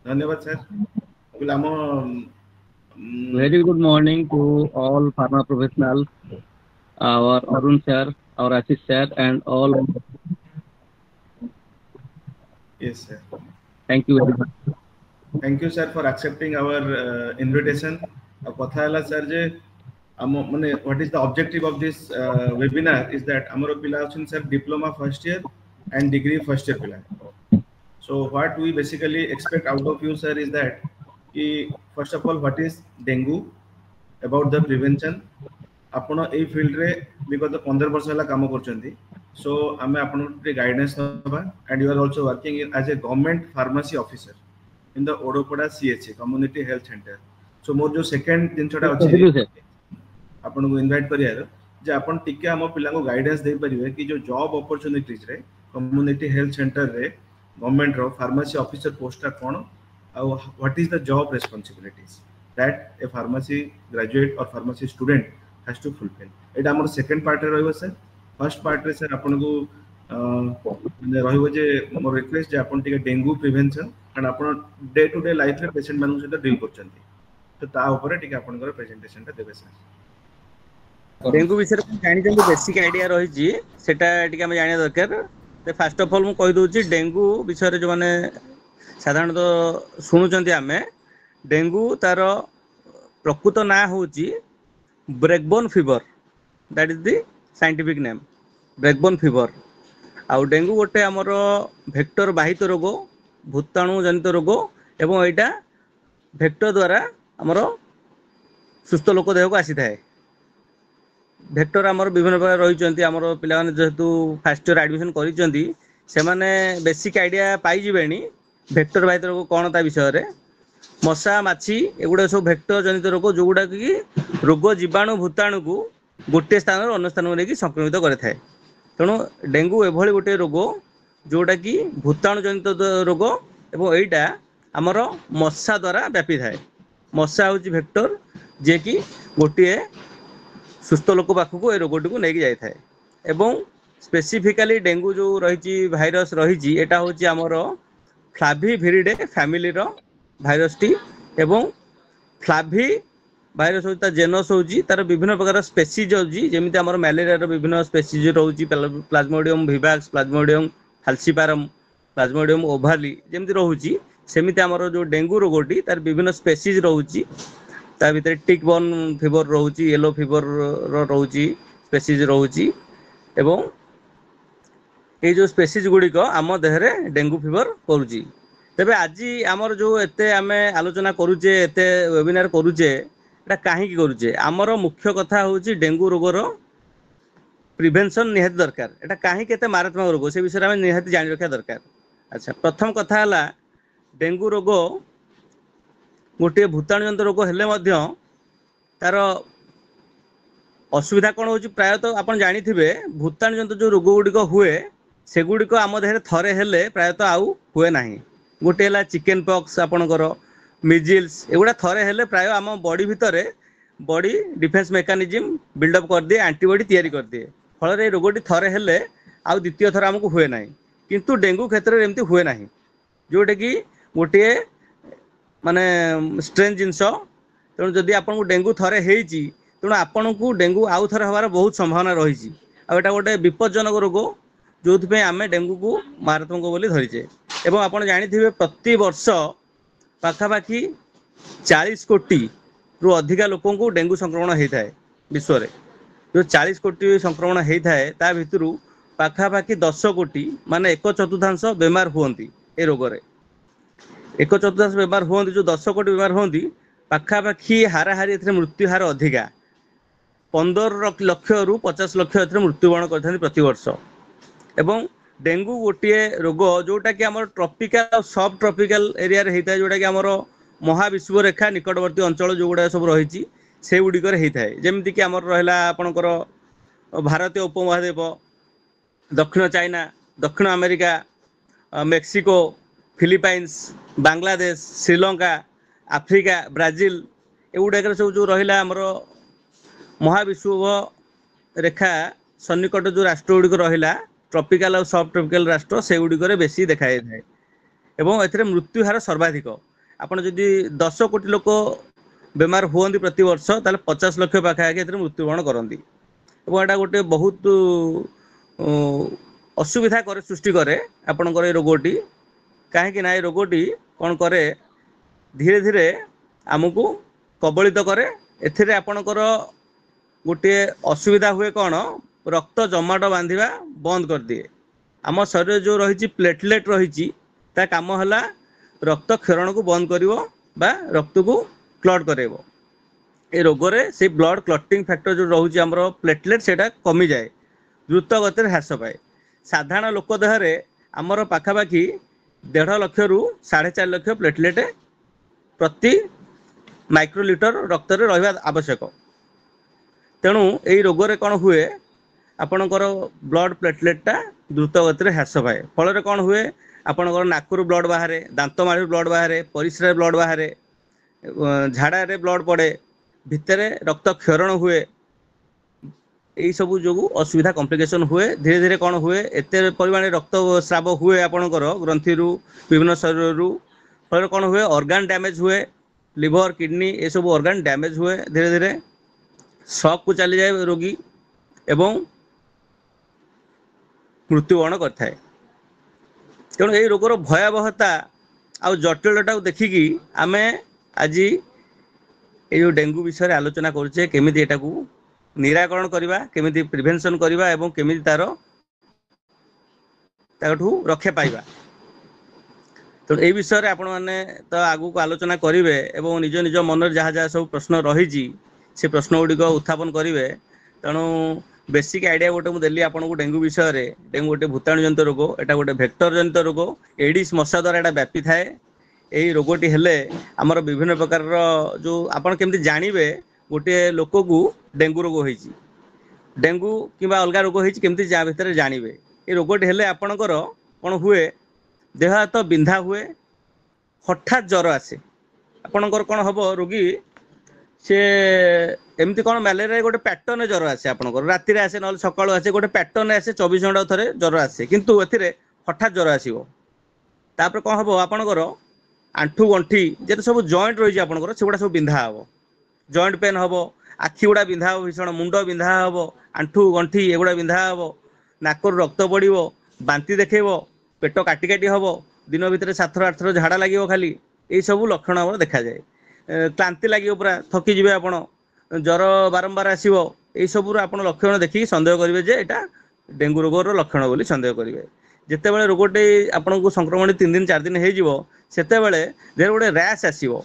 धन्यवाद सर। बोले आम Very good morning to all pharma professionals, our Arun sir, our Ashish sir, and all. yes sir, Thank you very much. thank you sir for accepting our invitation. कथा है sir जे आम माने what is the objective of this webinar is that हमरो पिला अछन sir diploma first year and degree first year पिला। So what we basically expect out of you sir is that कि first of all what is dengue, about the prevention, आपण a field रे विगत 15 वर्ष हला काम करछंती। सो आमे आपण के गाइडेंस दबा and you are also working as a government pharmacy officer in the Odopada CHC community health centre. So मोर जो सेकंड दिन छोटा Thank अछि you, sir. आपण को इनवाइट करियार जे आपण टिके हम पिला को गाइडेंस दे परिबे कि जो जॉब अपॉर्चुनिटीज रे कम्युनिटी हेल्थ सेंटर रे गवर्नमेंट रो फार्मेसी ऑफिसर पोस्ट कोन और what is the job responsibilities that a pharmacy graduate or pharmacy student has to fulfil. एटा हमर सेकंड पार्ट रे रहइबो सर। फर्स्ट पार्ट रे सर आपण को माने रहइबो जे मोर रिक्वेस्ट जे आपण टिके डेंगू प्रिवेंशन एंड आपण डे टू डे लाइफ रे पेशेंट मानु सहित डील करछंती तो ता ऊपर टिके आपण को प्रेजेंटेशन ता देबे सर। डेंगू विषय जानी बेसिक आइडिया रही जाना दरकार। फास्ट ऑफ ऑल मु कहि दउची डेंगू विषय जो मैंने साधारणतः शुणुचंती आमे डेंगू तार प्रकृत ना होची breakbone fever, that is the scientific name breakbone fever. आउ डेंगू गोटे आमर भेक्टर बाहित रोग, भूताणु जनित रोग एवं एटा भेक्टर द्वारा आमर सुस्थ लोक देह को आसी थाए। भेक्टर आमर विभिन्न प्रकार रही आमर पिला जेहेतु फास्ट ईयर एडमिशन करिसेंती से माने बेसिक आइडिया पाई जिबेनी भेक्टर बाहित रोग कौन ता विषय रे। मशा माछी एगुड़ा सब भेक्टर जनित रोग जो गुड़ा कि रोग जीवाणु भूताणु को गोटे स्थान अन्य स्थान में लेकिन संक्रमित करे। तेणु डेंगू एभली गोटे रोग जोटा कि भूताणु जनित रोग एवं एटा आमर मशा द्वारा व्यापी थाए। मशा हूँ भेक्टर जे कि गोटे सुस्थ लोक पाखक ए रोगटी को लेकिन जाए थाए। एवं स्पेसिफिकाली डेंगू जो रही भाइरस रही एटा हूँ आमर फ्लाविविरिडे फैमिली रो भाइरस टी एवं फ्लाभि भाइरस होता जेनस होची तार विभिन्न प्रकार स्पेसीज होची जेमिति हमर मलेरिया रो विभिन्न स्पेसीज रहउची प्लाज्मोडियम विवाक्स, प्लाज्मोडियम फाल्सीपारम, प्लाज्मोडियम ओभाली जेमिति रहउची सेमिति हमर जो डेंगू रोगटी तार विभिन्न स्पेसीज रहउची। ता भीतर टिक बर्न फीवर रहउची, येलो फीवर रहउची स्पेसीज रहउची एवं ये जो स्पेसीज गुड़िक आम देहरे डेंगू फीवर करुची। तेबे आज आमर जो एते आमे आलोचना करूचे एते वेबिनार करूचे एटा काहे की करूचे आमर मुख्य कथा होची डेंगू रोगर प्रिवेंशन निहाती दरकार। एटा काहे केते मारात्मक रोग से विषय आमे निहाती जानि रखा दरकार। अच्छा प्रथम कथा हला डेंगू रोग गोटे भूताणु जनित रोग हेले मध्य तार असुविधा कौन होची प्रायतः आपण जानिथिबे भूताणु जनित जो रोग गुड़िक हुए सेगुड़िक आम देहरे थरे हेले प्रायतः आउ हुए नाही। गोटे है चिकेन पॉक्स आपणकर मिजिल्स एगुड़ा थरे हेले प्राय आम बॉडी भितर बॉडी डिफेन्स मेकानिज्म बिल्डअप कर दिए, एंटीबॉडी तैयारी कर दिए। फल रोगटी थरे हेले आउ द्वितीय थर आमको हुए ना। किंतु डेंगू क्षेत्र में एमती हुए ना जोटा कि गोटे माने स्ट्रेन जिनस। तेणु जदि आपको डेंगू थरे होती तेणु आपन को डेंगू आउ थरे हबार बहुत संभावना रही। आटा गोटे विपज्जनक रोग जो आम डेंगू को मारात्मक बोली धरीचे। एवं आप जानी प्रति वर्ष पाखापाखि 40 कोटी रु अधिका लोक को डेंगू संक्रमण होता है विश्व में। जो 40 कोटी संक्रमण होता है ता भितर पाखापाखि 10 कोटी माने 1/4 बेमार हुंती ए रोग रे। 1/4 बेमार हुंती जो 10 कोटी बेमार हुंती पाखापाखि हाराहारी मृत्यु हार अधिका 15 लक्ष रु 50 लक्ष मृत्युवरण करते प्रति वर्ष। एवं डेंगू गोटे रोग जोटा कि आम ट्रपिकाल और सब ट्रपिकाल एरिया रे होता है जोटा कि आम महाविश्व रेखा निकटवर्ती अंचल जो गुड़ा सब रही से गुड़िक होता है। जमीक आम रहा आपणकर भारतीय उपमहाद्वीप, दक्षिण चाइना, दक्षिण America, Mexico, Philippines, Bangladesh, Sri Lanka, Africa, Brazil एगुड़ाक सब जो रहा आमर महाविश्व रेखा सन्निकट जो राष्ट्र गुड़िक रहा ट्रपिकाल और सब ट्रपिकाल राष्ट्र से गुड़िक बेसी देखा जाए। एवं ए मृत्यु हार सर्वाधिक आपण जदि 10 कोटी लोक बेमार हुअନ୍ତି प्रति वर्ष ताले 50 लाख पाखापाखि एथरे मृत्युवरण करନ୍ତି एवं एटा गोटे बहुत असुविधा करे सृष्टि करे आपणकर ए रोगटी कहीं ना ये रोगटी कौन करे धीरे धीरे आमको कबलित करे एथिरे आपणकर गोटे असुविधा हुए कौन रक्त जमाट बांधिबा बंद कर दिए आम शरीर जो रही प्लेटलेट रही ता काम है रक्त क्षरण को बंद करिवो बा रक्त को क्लट करेबो ए रोगरे से ब्लड क्लटिंग फैक्टर जो रोचे आमर प्लेटलेट सेटा कमी जाए द्रुत गति ह्रास पाए साधारण लोक देहरे आमर पाखापाखि 1.5 लाख रु 4.5 लाख प्लेटलेट प्रति माइक्रोलिटर रक्त रे रहिबा आवश्यक तेणु यही रोगरे कौन हुए आपणकर ब्लड प्लेटलेटा द्रुत गति ह्रास पाए फल कौन हुए आपणकर नाकरू ब्लड बाहर दांत माड़ी ब्लड बाहर परिस्रा ब्लड बाहर झाड़ा रे ब्लड पड़े भितर रक्त क्षरण हुए यही सब जो असुविधा कॉम्प्लिकेशन हुए धीरे धीरे कौन हुए एत परिमाण रक्त स्राव हुए आपणकर ग्रंथि विभिन्न शरीर रु फल कौन हुए ऑर्गन डैमेज हुए लिवर किडनी ये सब ऑर्गन डैमेज हुए धीरे धीरे शॉक को चली जाए रोगी एवं मृत्युवरण करथाए तेणु यही रोगर भयावहता आ जटिलता देखिकी आमे आज ये डेंगू विषय आलोचना करुचे केमिति एटा को निराकरण करवा केमिति प्रिवेंशन करवा एवं केमिति तार ताठू रक्षा पाइबा तो ये विषय आपण मैंने तो आगु को आलोचना करेंगे एवं निज निज मन जहाँ जहाँ सब प्रश्न रही से प्रश्न गुड़िक उत्थापन करेंगे तेणु बेसिक आइडिया गोटे मुझे आपको डेंगू विषय रे डेंगू गोटे भूताणु जनित रोग एटा गोटे भेक्टर जनित रोग एडिस मशा द्वारा एटा व्यापी थाए यही रोगटी हेले आमर विभिन्न प्रकार जो आपन केमती जानवे गोटे लोक को डेंगू रोग होइछि डेंगू किंबा अलग रोग होइछि केमती जा भितर जानवे ये रोगटी हेले आपणकर कौन हुए देह हाथ बिंधा हुए हठात ज्वर आसे आपणकर कौन हम रोगी से एमती कौन मलेरिया गोटे पैटर्न ज्वर आसे आपणकर राति आसे ना सकाळु आसे गोटे पैटर्न आसे 24 घंटा थरे ज्वर आसे किंतु एथिरे हठात ज्वर आसीबो तापर कौन हम आपणकर आंठू गंठी जे सब जॉइंट रही आपणकर सेगुड़ा सब बिंधा हम जॉइंट पेन हम आखि गुड़ा बिंधा हम भीषण मुंड बिंधा हम आंठू गंठी एगुड़ा बिंधा हम नाकर रक्त पड़ो बांती देखेब पेट काटी काटी हम दिन भितर 7 थर 8 थर झाड़ा लगे खाली यही सब लक्षण हम देखा जाए क्लांति लगे पूरा थकी जी आप ज्वर बारंबार आसो यही सब आप लक्षण देखिए सन्देह करेंगे जे यहाँ डेंगू रोगर लक्षण बोली सन्देह करेंगे जिते बड़े रोगटे आपन को संक्रमण 3 दिन 4 दिन होते गोटे रैश आसो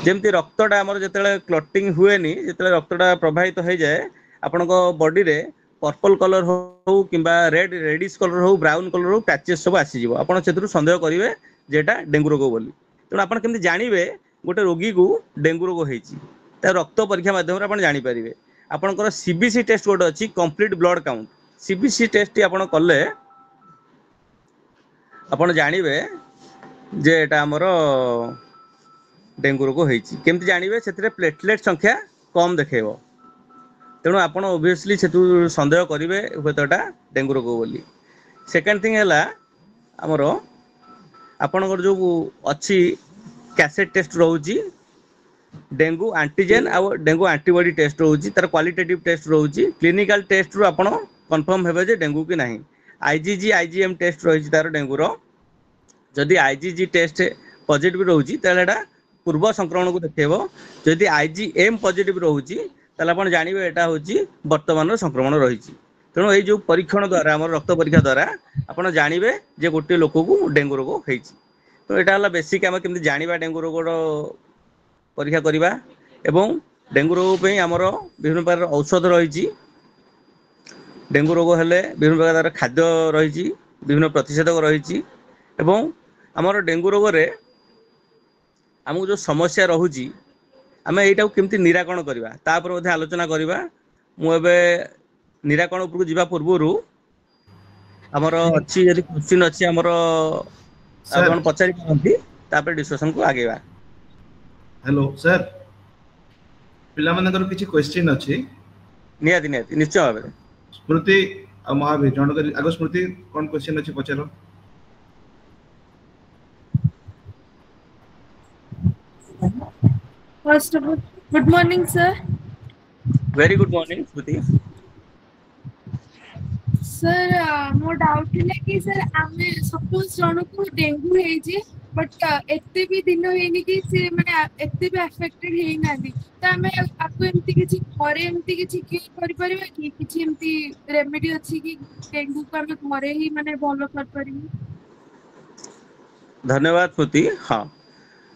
जमती रक्तटा आमर जो क्लटिंग हुए जो रक्तटा प्रभावित हो जाए आपण बॉडी रे पर्पल कलर हो कि रेड रेडिश कलर हो ब्राउन कलर हो पैचेस सब आसीज आपड़ से सन्देह करेंगे जेटा डेंगू रोग बोली तेणु आप केमती जानवे गोटे रोगी को डेंगू रोग होता रक्त परीक्षा माध्यम आप जानीपारे आपंकर सीबीसी टेस्ट गोटे अच्छी complete blood count CBC test आप कले आपड़ जानवे जे एटा आमर डेंगू रोग होती केमती जानवे से प्लेटलेट संख्या कम देखेब तेणु आपड़ ओबियसली से सन्देह करेंगे हुएटा डेंगू रोग बोली सेकेंड थिंग है आमर आपणकर जो अच्छी कैसेट टेस्ट रोची डेंगू एंटीजेन आ डेंगू एंटीबॉडी टेस्ट रोची तार क्वालिटेटिव टेस्ट रोची क्लिनिकल टेस्ट रू आपण कन्फर्म हेबे जे डेंगू की नहीं आईजीजी आईजीएम टेस्ट रही तार डेंगूर जदि आईजीजी टेस्ट पॉजिटिव रोची तालेटा पूर्व संक्रमण को देखेब जदि आईजीएम पॉजिटिव रोची ताले आपण जानबे एटा होची वर्तमान संक्रमण रही तेणु ये जो परीक्षण द्वारा आम रक्त परीक्षा द्वारा आपण जानबे जे गोटे लोक को डेंगू रोग होती तो यहाँ है बेसिक आम केमती जाना डेंगू रोग परीक्षा करवा एवं डेंगू रोग आमर विभिन्न प्रकार औषध रही डेंगू रोग हेले विभिन्न प्रकार खाद्य रही विभिन्न प्रतिषेधक रही आमर डेंगू रोग रे आमको जो समस्या रोची आम यहाँ केमती निराकरण करवा तापर आलोचना करवा मुझे निराकरण उपरको जीवा पूर्व आमर अच्छी यदि क्वेश्चन अच्छी आमर आपण पचारि पारंती तापर डिस्कशन को आगेवा हेलो सर पिला मानकर किछि क्वेश्चन अछि नियाति नियाति निश्चय भाबे स्मृति आ महावीर जण करी आगो स्मृति कोन क्वेश्चन अछि पचारो First of all, good morning, sir. Very good morning, Shruti. Sir, no doubt है कि sir आमे suppose जनो को डेंगू है जी, but एत्ते भी दिन है कि से मैंने एत्ते भी affected है ना दी। तो आमे आपको एमती किसी घरे एमती किसी की परिवार में किसी एमती रेमेडी अच्छी कि डेंगू को आमे घरे ही मैंने बोलो कर परिवार। धन्यवाद श्रुति। हाँ,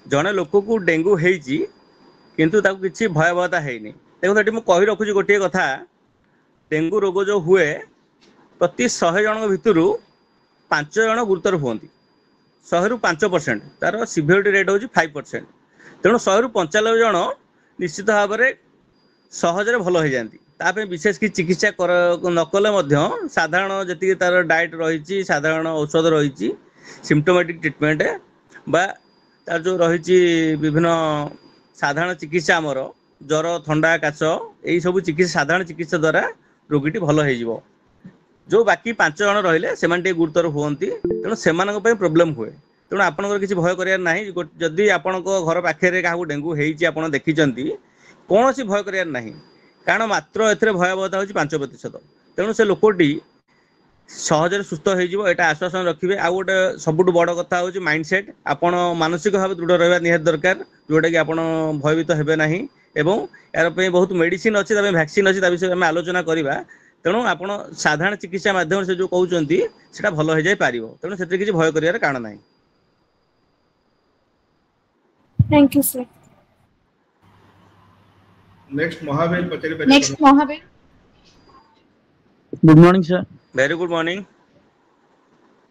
जने लोक को डेंगू हेची किंतु ताको किछि भयावहता हेनी। देखो एटी मु कहि रखुची गोटे कथा, डेंगू रोग जो हुए प्रति 100 जन भितर 5 जन गुरुतर हुअନ୍ତି। 100 रु 5% तार सिवियरिटी रेट होची 5%। तेणु 100 रु 95 जन निश्चित भाव में सहजरे भल हो जाती। तापे विशेष कि चिकित्सा नकले मध्य साधारण जी तार डाएट रही, साधारण औषध रही, सिम्पटोमेटिक ट्रिटमेंट बा तार जो रही विभिन्न साधारण चिकित्सा आमर ज्वर थंडा काश यही सब चिकित्सा साधारण चिकित्सा द्वारा रोगीटी भल हो। जो बाकी 5 जन रहिले से गुरुतर हुअନ୍ତି। तेणु से प्रोब्लेम हुए। तेणु आपंकर किसी भय करार ना। जदि आपण घर पाखे क्या डेंगू हो देखी कौन सी भय करार ना, कारण मात्र ए भयावहता हूँ 5%। तेणु से लोकटी सहजरे सुस्थ हो आश्वासन रखिए। आ गोटे सबुठ बड़ कथा हूँ माइंडसेट। आपण मानसिक भाव दृढ़ रहा निहात दरकार, जोटा कि आप भयभीत हेबे ना। एवं यार बहुत मेडिसिन अच्छी वैक्सीन अच्छी विषय में आलोचना करवा। तेणु आप साधारण चिकित्सा माध्यम से जो कहते हैं भल हो जाए पार। तेणु से किसी भय कर कारण ना। Thank you, sir. Next Mahavir पचारि परिबे। Next Mahavir. Good morning sir. Very good morning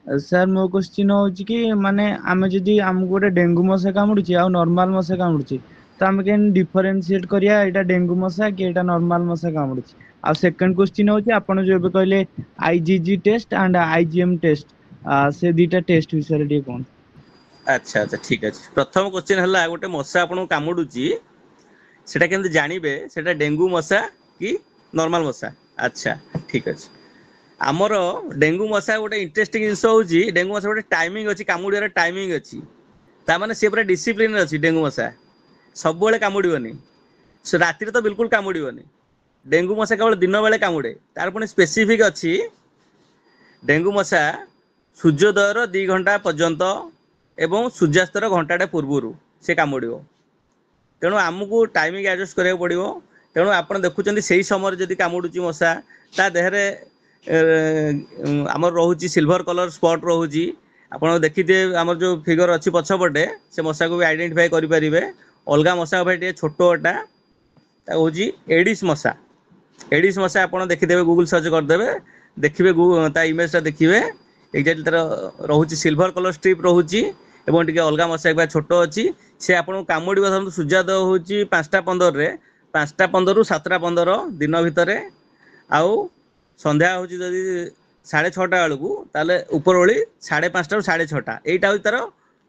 sir मो क्वेश्चन हो कि माने आमे जदी हमको गोटे डेंगू मशा कामुडुची आ नॉर्मल मशा कामुडुची तो आमे केन डिफरेंशिएट करिया एटा डेंगू मशा कि एटा नॉर्मल मशा कामुडुची। आ सेकंड क्वेश्चन हो कि आपण जो कहले IgG test and IgM test से दीटा टेस्ट विषय रे कोन। अच्छा अच्छा ठीक अच्छे। प्रथम क्वेश्चन है गोटे मशा आपको कामुडुची सेटा केमती जानिबे सेटा डेंगू मशा कि नॉर्मल मशा। अच्छा ठीक अच्छे। आमर डेंगू मशा गोटे इंटरेस्टिंग जिन हूँ डेंगू मशा गोटे टाइमिंग अच्छी कामुड़ियार टाइमिंग अच्छी। ताने सी पूरा डिसिप्लिन अच्छी। डेंगू मशा सब कामुड़नी राति तो बिल्कुल कामुड़नी। डेंगू मशा केवल दिन बेले कामुड़े। तार पुणी स्पेसिफिक अच्छी डेंगू मशा सूर्योदयर 2 घंटा पर्यंत एवं सूर्यास्तर घंटाटे पूर्वर से कामुड़। तेणु आमको टाइमिंग एडजस्ट करा पड़ो। तेणु आप देखुं से समय जदि कामुड़ी मशा ता देहरे आमर रोचे सिल्वर कलर स्पॉट रोचे। आप देखिए आमर जो फिगर अच्छी पछपटे से मशा को भी आइडेंटिफाई करेंगे। अलग मशा भाई छोटा हूँ एडिस मशा। एडिस मशा आप देखिदेवे गूगल सर्च करदे देखिए इमेजटा देखिए एक्जाक्टली तार रोचे सिल्वर कलर स्ट्रिप रोचे एवं टी अलग मशा एक छोट अच्छी से आपको कामुड़। सूर्योदय हूँ 5:15 5:15 रु 7:15 दिन भितर आउ संध्या हूँ जदि 6:30 बेलू ताले उपरओली 5:30 रु 6:30 यहीटा हूँ तार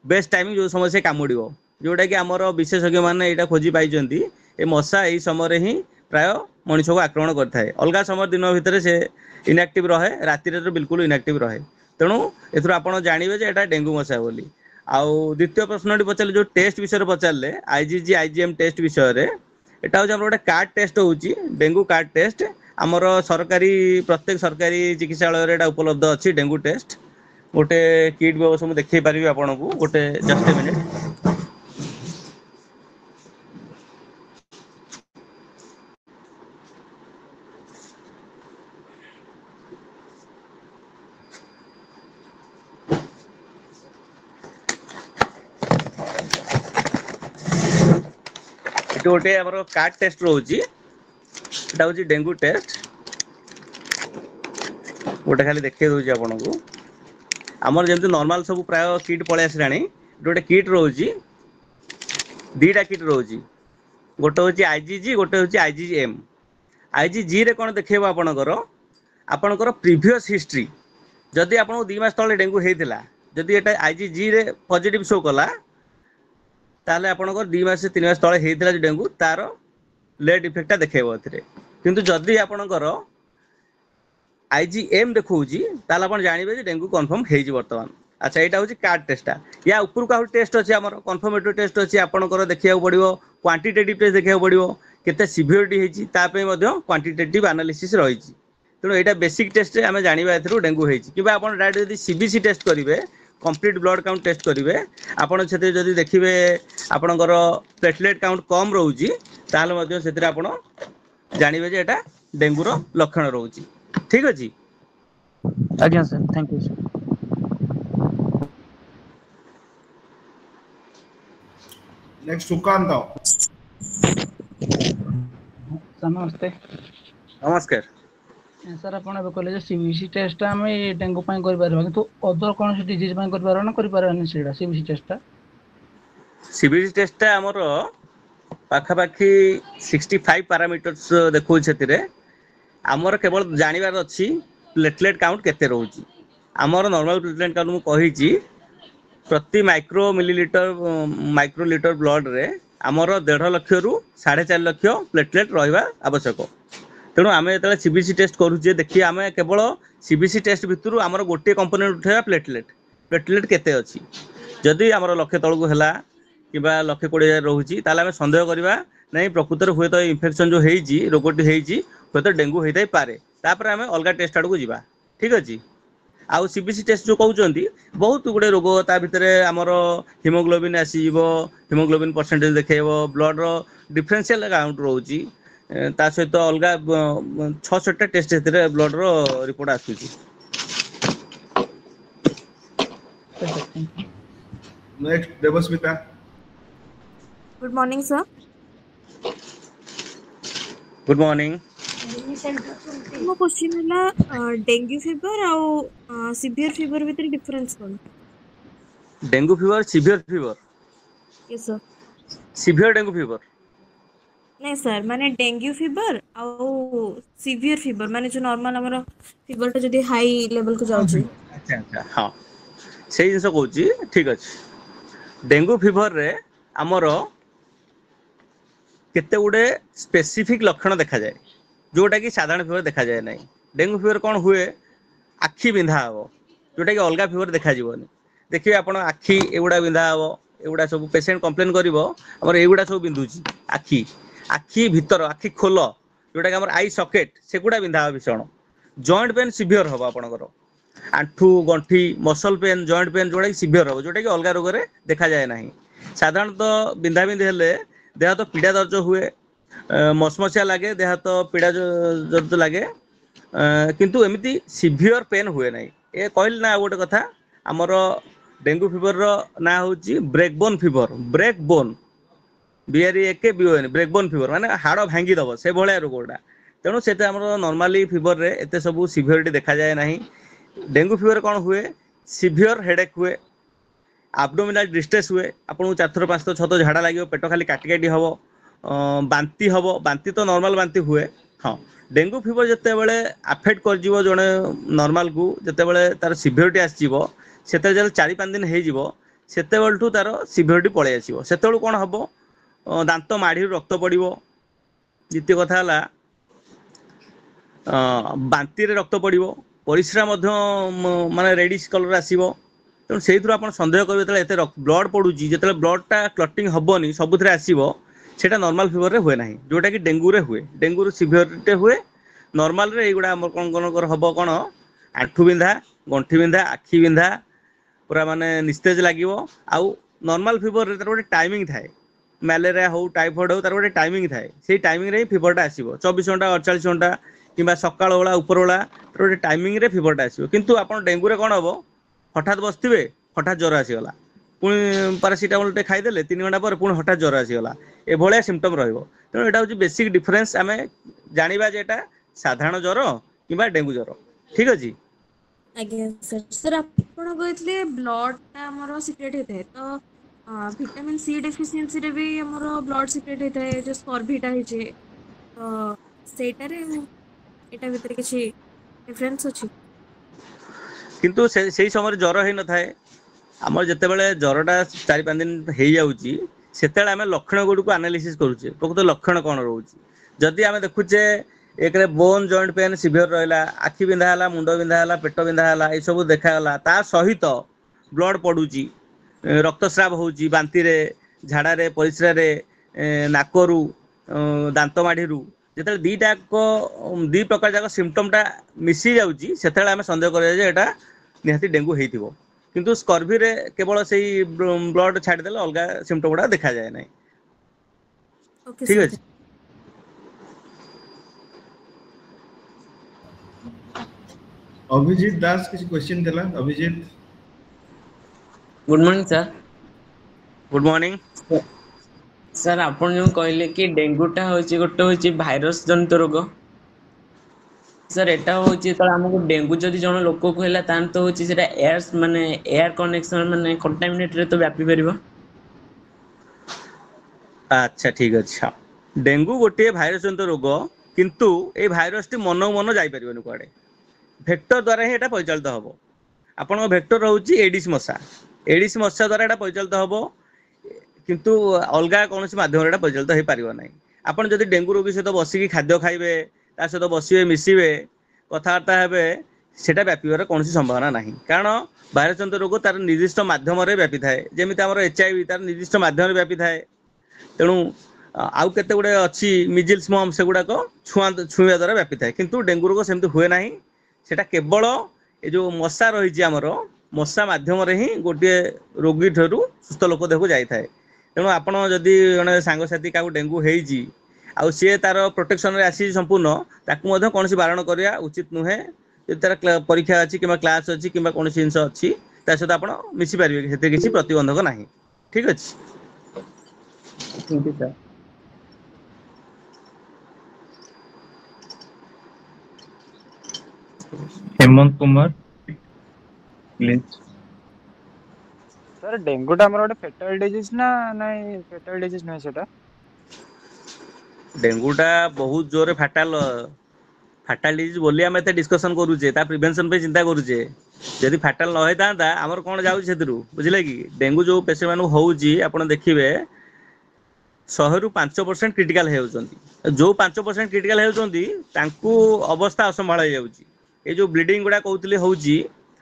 बेस्ट टाइमिंग जो समय से कामुड़। जोटा कि आमर विशेषज्ञ मैंने यहाँ खोजी पाई ये मशा यही समय ही प्राय मनुष्य को आक्रमण करता है। अलग समय दिन भितर से इनएक्टिव रहे, राति तो बिल्कुल इनएक्टिव रहे। तेणु एथुर आपड़ जानवे जे एटा डेंगू मशा बोली। आउ द्वितीय प्रश्नटी पचारे जो टेस्ट विषय पचारे आईजीजी आईजीएम टेस्ट विषय एटा हूँ गोटे कार्ड टेस्ट हूँ डेंगू कार्ड टेस्ट। आमर सरकारी प्रत्येक सरकारी चिकित्सालय एटा उपलब्ध अच्छी डेंगू टेस्ट। गोटे किट व्यवस्था मुझे देखई पारि आपन को गोटे जस्ट ए मिनिट। गोटे आमर कार्ड टेस्ट रोची एटा हूँ डेंगू टेस्ट। गोटे खाली देखिए दूसरी आपन को आमर जमी नॉर्मल सब प्राय किट पलि आसा गोटे किट रोची 2टा किट रोची। गोटे हूँ आईजीजी गोटे हूँ आईजीएम। आईजीजी रे कौन देखिए आपणकर प्रीवियस हिस्ट्री जदि आपको 2 मास तले डेंगू होता जदि एटा आईजीजी रे पॉजिटिव शो कला ताले आपणकर 2 मास 3 मास तले होता जो डेंगू तार लेट इफेक्टा देखो ए। किंतु जदि आपणकर आईजीएम देखौची ताले आपण जानबे जे डेंगू कन्फर्म हेजी वर्तमान। अच्छा यहाँ हूँ कार्ड टेस्टा या ऊपर को टेस्ट अच्छे आम कन्फर्मेटरी टेस्ट अच्छे आपंकर देखा पड़ो क्वांटिटेटिव टेस्ट देखा पड़ो केते सिवियरिटी होती क्वांटिटेटिव एनालिसिस रही तेणु यहाँ बेसिक टेस्ट आम जाना ए डेंगू होती कि डायरेक्ट जब सीबीसी टेस्ट करेंगे कंप्लीट ब्लड काउंट टेस्ट करेंगे आपड़ से देखिए आपणकर प्लेटलेट काउंट कम रोचे ताल आप जानवे जे एटा डेंगूर लक्षण रोचे ठीक अच्छे आज्ञा sir thank you sir next Sukant sir नमस्ते नमस्कार सर आप कहले सीबीसी टेस्ट आम डेंगू किंतु अदर कौन डिजीज ना कर सीबीसी टेस्ट सीबीसी टेस्ट आमर पाखापाखि 65 पैरामीटर्स देखो से आमर केवल जानवर अच्छी प्लेटलेट काउंट केते रोची आमर नॉर्मल प्लेटलेट काउंट मुझे प्रति माइक्रो लिटर ब्लड रे आमर 1.5 लाख रु 4.5 लाख प्लेटलेट रहा आवश्यक तेणु आम जो सीबीसी टेस्ट करुचे देखिए आम केवल सीबीसी टेस्ट भितर आमर गोटे कंपोनेंट उठा प्लेटलेट केते अच्छी जदि आमर लक्षे तलू है कि 1,20,000 रोचे आम सन्देह करवा नहीं प्रकृत हुए तो इन्फेक्शन जो होती रोगटी होती हूँ तो डेंगू होता ही पारे तापर आम अलग टेस्ट आड़ को जावा ठीक अच्छे आउ सीबीसी टेस्ट जो कहते बहुत गुड़े रोग ता भितर आमर हिमोग्लोबिन आसीबो हिमोग्लोबिन परसेंटेज देखेब ब्लड रो डिफरेंशियल काउंट रोची ता सहित अलग 6-7टा टेस्ट ब्लड रो रिपोर्ट आसूची next Debasmita good morning sir good morning मो क्वेश्चन है डेंगू फीवर और सीवियर फीवर भीतर डिफरेंस कोन dengue fever severe fever yes sir severe dengue fever नहीं सर माने डेंगू फीवर और सीवियर फीवर माने जो नॉर्मल हमरो फीवर टा जदी हाई लेवल को जाउची अच्छा अच्छा हाँ से जिनस कहूँ ठीक अच्छे डेंगू फीवर रे आमर केते गुड़े स्पेसिफिक लक्षण देखा जाए जोटा कि साधारण फीवर देखा जाए ना डेंगू फीवर कौन हुए आखि बिंधा हम जोटा कि अलग फीवर देखा जीवनी देखिए आप आखि एगुड़ा बिंधा हम एगुड़ा सब पेसेंट कंप्लेन कर एगुड़ा सब बिंधुची आखि आखि भीतर आखि खोल जोटा कि आई सकेट सेगुड़ा बिंधा भीषण जॉइंट पेन सिवियर हम आपंकर आंठू गंठी मसल पेन जॉइंट पेन जोटा कि सिवियर हम जोटा कि अलग रोग में देखा जाए ना साधारणतः बिंधा बिंधि हेले देह तो पीड़ा दर्ज हुए मसमसिया लगे देह तो पीड़ा दर्ज लगे किंतु एमती सिवियर पेन हुए ना ये कहल ना गोटे कथा आमर डेंगू फीवर ना हूँ ब्रेकबोन फीवर ब्रेकबोन BREAK ब्रेकबोन फीवर माने हाड़ भांगीदब से भाया रोगटा तेणु से नॉर्मली फीवर रे एते सब सिवियरिटी देखा जाए ना डेंगू फीवर कौन हुए सिवियर हेडेक हुए एब्डोमिनल डिस्ट्रेस हुए आपको 4-5 6 झाड़ा लगे पेट खाली काटी काटी हम बांती तो नॉर्मल बांती हुए हाँ डेंगू फीवर जिते बड़े आफेक्ट कर जड़े नॉर्मल को जिते बड़े तार सिवियरिटी आसो से 4-5 दिन होते तार सिवियरिटी पलि आसो से कौन हम दांत माढ़ी रक्त पड़ो द्वितीय कथा बांती रे रक्त पड़ो परिश्रा माने रेडिश कलर आसो तेणु से आप सन्देह करेंगे एत ब्लड पड़ूची जो ब्लडटा क्लटिंग हेनी सबुथ आसो सेटा नॉर्मल फीवर रे हुए ना जोटा कि डेंगू रे हुए डेंगू सिवियरिटी हुए नॉर्मल रे एगुड़ा हम कौन हम कौन आंठू बिंधा गंठी बिंधा आखि बिंधा पूरा माने निस्तेज लगे आउ नॉर्मल फीवर रे तार गोटे टाइमिंग थाए मैलेरिया हो टाइफॉइड हो तार गोटे टाइमिंग थाए से टाइमिंग रे फीवरटा आसो 24 घंटा 48 घंटा कि सकाल बेला ऊपर बेला तार गोटे टाइमिंग रे फीवरटा आसो किंतु आप डेंगू रे कौन हम हठात बसवे हठात ज्वर आसीगला पुणी पारासीटामोल खाईदे 3 घंटा पर पुणी हठात ज्वर आसीगला एभलिया सिम्पटम रहिबो तेणु एटा हूँ बेसिक डिफरेंस आम जाना जे एटा साधारण ज्वर कि डेंगू ज्वर ठीक अच्छे आज्ञा सर सर आपण कहते ब्लड टा हमर सीक्रेट होता है तो विटामिन सी डेफिशिएंसी रे भी हमर ब्लड सीक्रेट होता है जो स्कॉर्बिटा है तो सेटा रे एटा भीतर किछि डिफरेंस अछि किंतु से समय ज्वर हो न थाए आमर जिते बड़े ज्वरटा 4-5 दिन हो जाऊँगी से आम लक्षण गुड़ को एनालिसिस करुचे प्रकृत लक्षण कौन रोचे जदि आम देखुचे एक बोन जॉइंट पेन सिवियर रहा आखि बिंधा है मुंड बिंधा है पेट बिंधा है ये सब देखागला ता सहित ବ୍ଲଡ୍ ପଡୁଛି, ରକ୍ତସ୍ରାବ ହେଉଛି ବାନ୍ତିରେ, ଝାଡ଼ାରେ, ପରିସ୍ରାରେ, ନାକରୁ, ଦାନ୍ତ ମାଢ଼ିରୁ, ଯେତେବେଳେ ଦୁଇ ପ୍ରକାର ଯାକ ସିମ୍ପଟମ୍ଟା ମିଶି ଯାଉଛି ସେତେବେଳେ ଆମେ ସନ୍ଦେହ କରିବା ଯେ ଏଇଟା ନିହାତି ଡେଙ୍ଗୁ ହେଇଥିବ। କିନ୍ତୁ ସ୍କର୍ଭିରେ କେବଳ ସେଇ ବ୍ଲଡ୍ ଛାଡ଼ିଦେଲେ ଅଲଗା ସିମ୍ପଟମ୍ ଗୁଡ଼ା ଦେଖାଯାଏ ନାହିଁ। Okay, ଠିକ୍ sir. ଅଛି। अभिजीत दास किसी क्वेश्चन देला? Abhijit good morning sir. Good morning. Sir आपण जो कहले कि डेंगूटा होची गोटे होची भाइरस जनित रोग। सर एटा होची त हमको डेंगू जदि जण लोक को होला तान तो होची सेटा एयर माने एयर कनेक्शन माने कंटामिनेट रे तो व्यापी परिबो। अच्छा ठीक अच्छा। डेंगू गोटे भाइरस जनित रोग, किंतु ए भाइरस टी मन मन जाई परिबनि कुआडे। भेक्टर द्वारा ही एटा परिचालित हबो। आपण भेक्टर रहउची एडिस मशा। एडिस मशा द्वारा एटा परिचालित हबो, किंतु अलगा कौन माध्यम एटा परिचालित हो पारिबो नाही। आपण जदि डेंगू रोगी सहित बसिकी खाद्य खाइबे, ता सहित बसिबे, मिसिबे, कथबार्ता हेबे, सेटा व्यापिबार कौन संभावना नाही। कारण भाइरस जनित रोग तार निर्दिष्ट माध्यम रे व्यापी थाए। जेमिति हमर एचआईवी तार निर्दिष्ट माध्यम रे व्यापी थाए। तेणु आउ केते गुडे अछि मिजिल्स मम सेगुडाक छुआ द्वारा व्यापी थाए, किंतु डेंगू रोग सेमति हुए नाही। सेटा केवल ए जो मशा रही आमर मशा माध्यम रे ही गोटे रोगी ठरू सुस्थ लोक देहକୁ ଯାଇଥାଏ। तेणु आपण जदि जने सांगसाथी का डेंगू हेइजी आउ सी तार प्रोटेक्शन रे आसी संपूर्ण ताकू मध्य कौन बारण करिया उचित नुहे। जदि तार परीक्षा अछि किबा क्लास अछि किबा कौन जिंस अछि ता सहित आपण मिसी पारिबे, हेते किछि प्रतिबंधक नाही। ठीक अछि। Thank you sir. Hemant Kumar please. Sir डेंगूटा हमर गोटे फेटल डिजीज ना नहीं? फेटल डिजीज नहीं सेटा। डेंगूटा बहुत जोरे फाटाल डिजीज बोली आम एत डिस्कसन करूचे, ता प्रिवेंशन पे चिंता करूचे। जदि फाटाल न होता आमर कौन जाऊँ से बुझे कि डेंगू जो पेशेंट मानू होउची आपण देखिबे 100 ରୁ 5% क्रिटिकल होउचंती। जो 5% क्रिटिकल होउचंती तांकू अवस्था असंभाळ हो जाउची। ए जो ब्लीडिंग गुडा कहउतली होउची,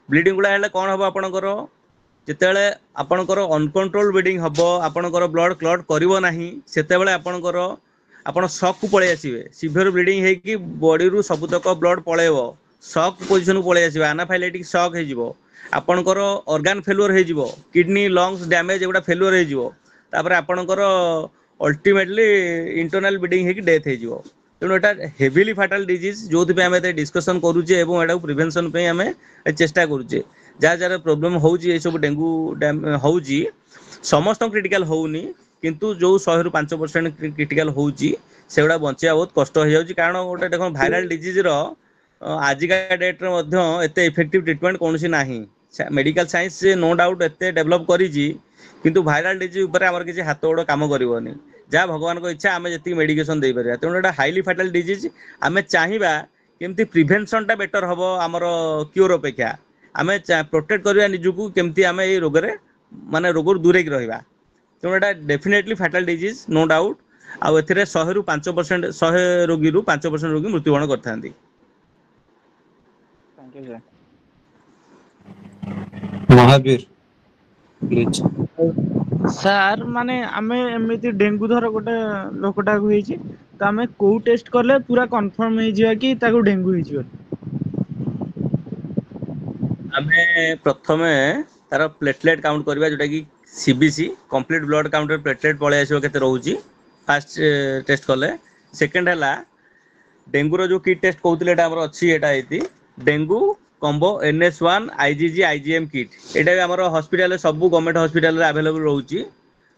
ब्लीडिंग गुडा हेले कोन हबो आपणकर जेतेबेले आपणकर अनकंट्रोल ब्लीडिंग हबो, आपणकर ब्लड क्लॉट करिवो नाही, सेतेबेले आपणकर आपण शॉक को पळे आसीबे। सिवियर ब्लीडिंग हे कि बॉडी रु सबुतक ब्लड पळेबो, शॉक पोजीशन को पळे आसीबे, एनाफाइलेटिक शॉक हे जिवो, आपणकर ऑर्गन फेल्युअर हे जिवो, किडनी लंग्स डैमेज एगुडा फेल्युअर हे जिवो, तापर आपणकर अल्टीमेटली इंटरनल ब्लीडिंग हे कि डेथ हे जिवो। तेणु एटा हेविली फाटाल डिजीज जो आम डिस्कसन करूचे एवं एटा प्रिवेंशन पे आम चेष्टा करूचे। जहाँ जहाँ प्रोब्लेम होउची ए सब डेंगू होउची समस्त क्रिटिकल होउनी, किंतु जो 100 ରୁ 5% क्रिटिकल होउची सेगुडा बंचिया बहुत कष्ट हो जाउची। कारण गोटे देखो भाइराल डिजीज रो आजिका डेट रे मध्य एते इफेक्टिव ट्रीटमेंट कोनसी नाही। मेडिकल साइंस से नो डाउट एते डेवलप करिजी, किंतु भाइराल डिजीज ऊपर हमर किछि हाथ गोड़ काम करिवोनी। जहाँ भगवान को इच्छा आम जी मेडिकेशन दे पारिबा। तेणु एटा हाईली फाटाल डिजीज। आम चाहिबा केमती प्रिवेंशन टा बेटर हबो हमर क्योर अपेक्षा। आम प्रोटेक्ट करबा निजुकू केमती आम ए रोग रे माने रोग दूरे रहिबा। तेणु एटा डेफिनेटली फाटाल डिजीज नो डाउट। आउ एथिरे 100 ରୁ 5% 100 रोगी रु 5% रोगी मृत्युवरण करथांती। Thank you sir. Mahavir please. Sir माने आमे एमिति डेंगू धर गोटे लोकटा को ହେଇଛି ତ ଆମେ କୋଉ टेस्ट करले पूरा कंफर्म हे जिया कि ताको डेंगू हे जियो? आमे प्रथमे तार प्लेटलेट काउंट करबा, जोटा कि CBC complete blood count platelet पळे आसीबो केते रहउची फास्ट टेस्ट करले। सेकंड हला डेंगू रो जो किट टेस्ट कहउतले एटा हमर अछि, एटा आइती dengue combo NS1 IgG IgM kit. एटा हमर हॉस्पिटल सब गवर्नमेंट हॉस्पिटल रे अवेलेबल रहउची,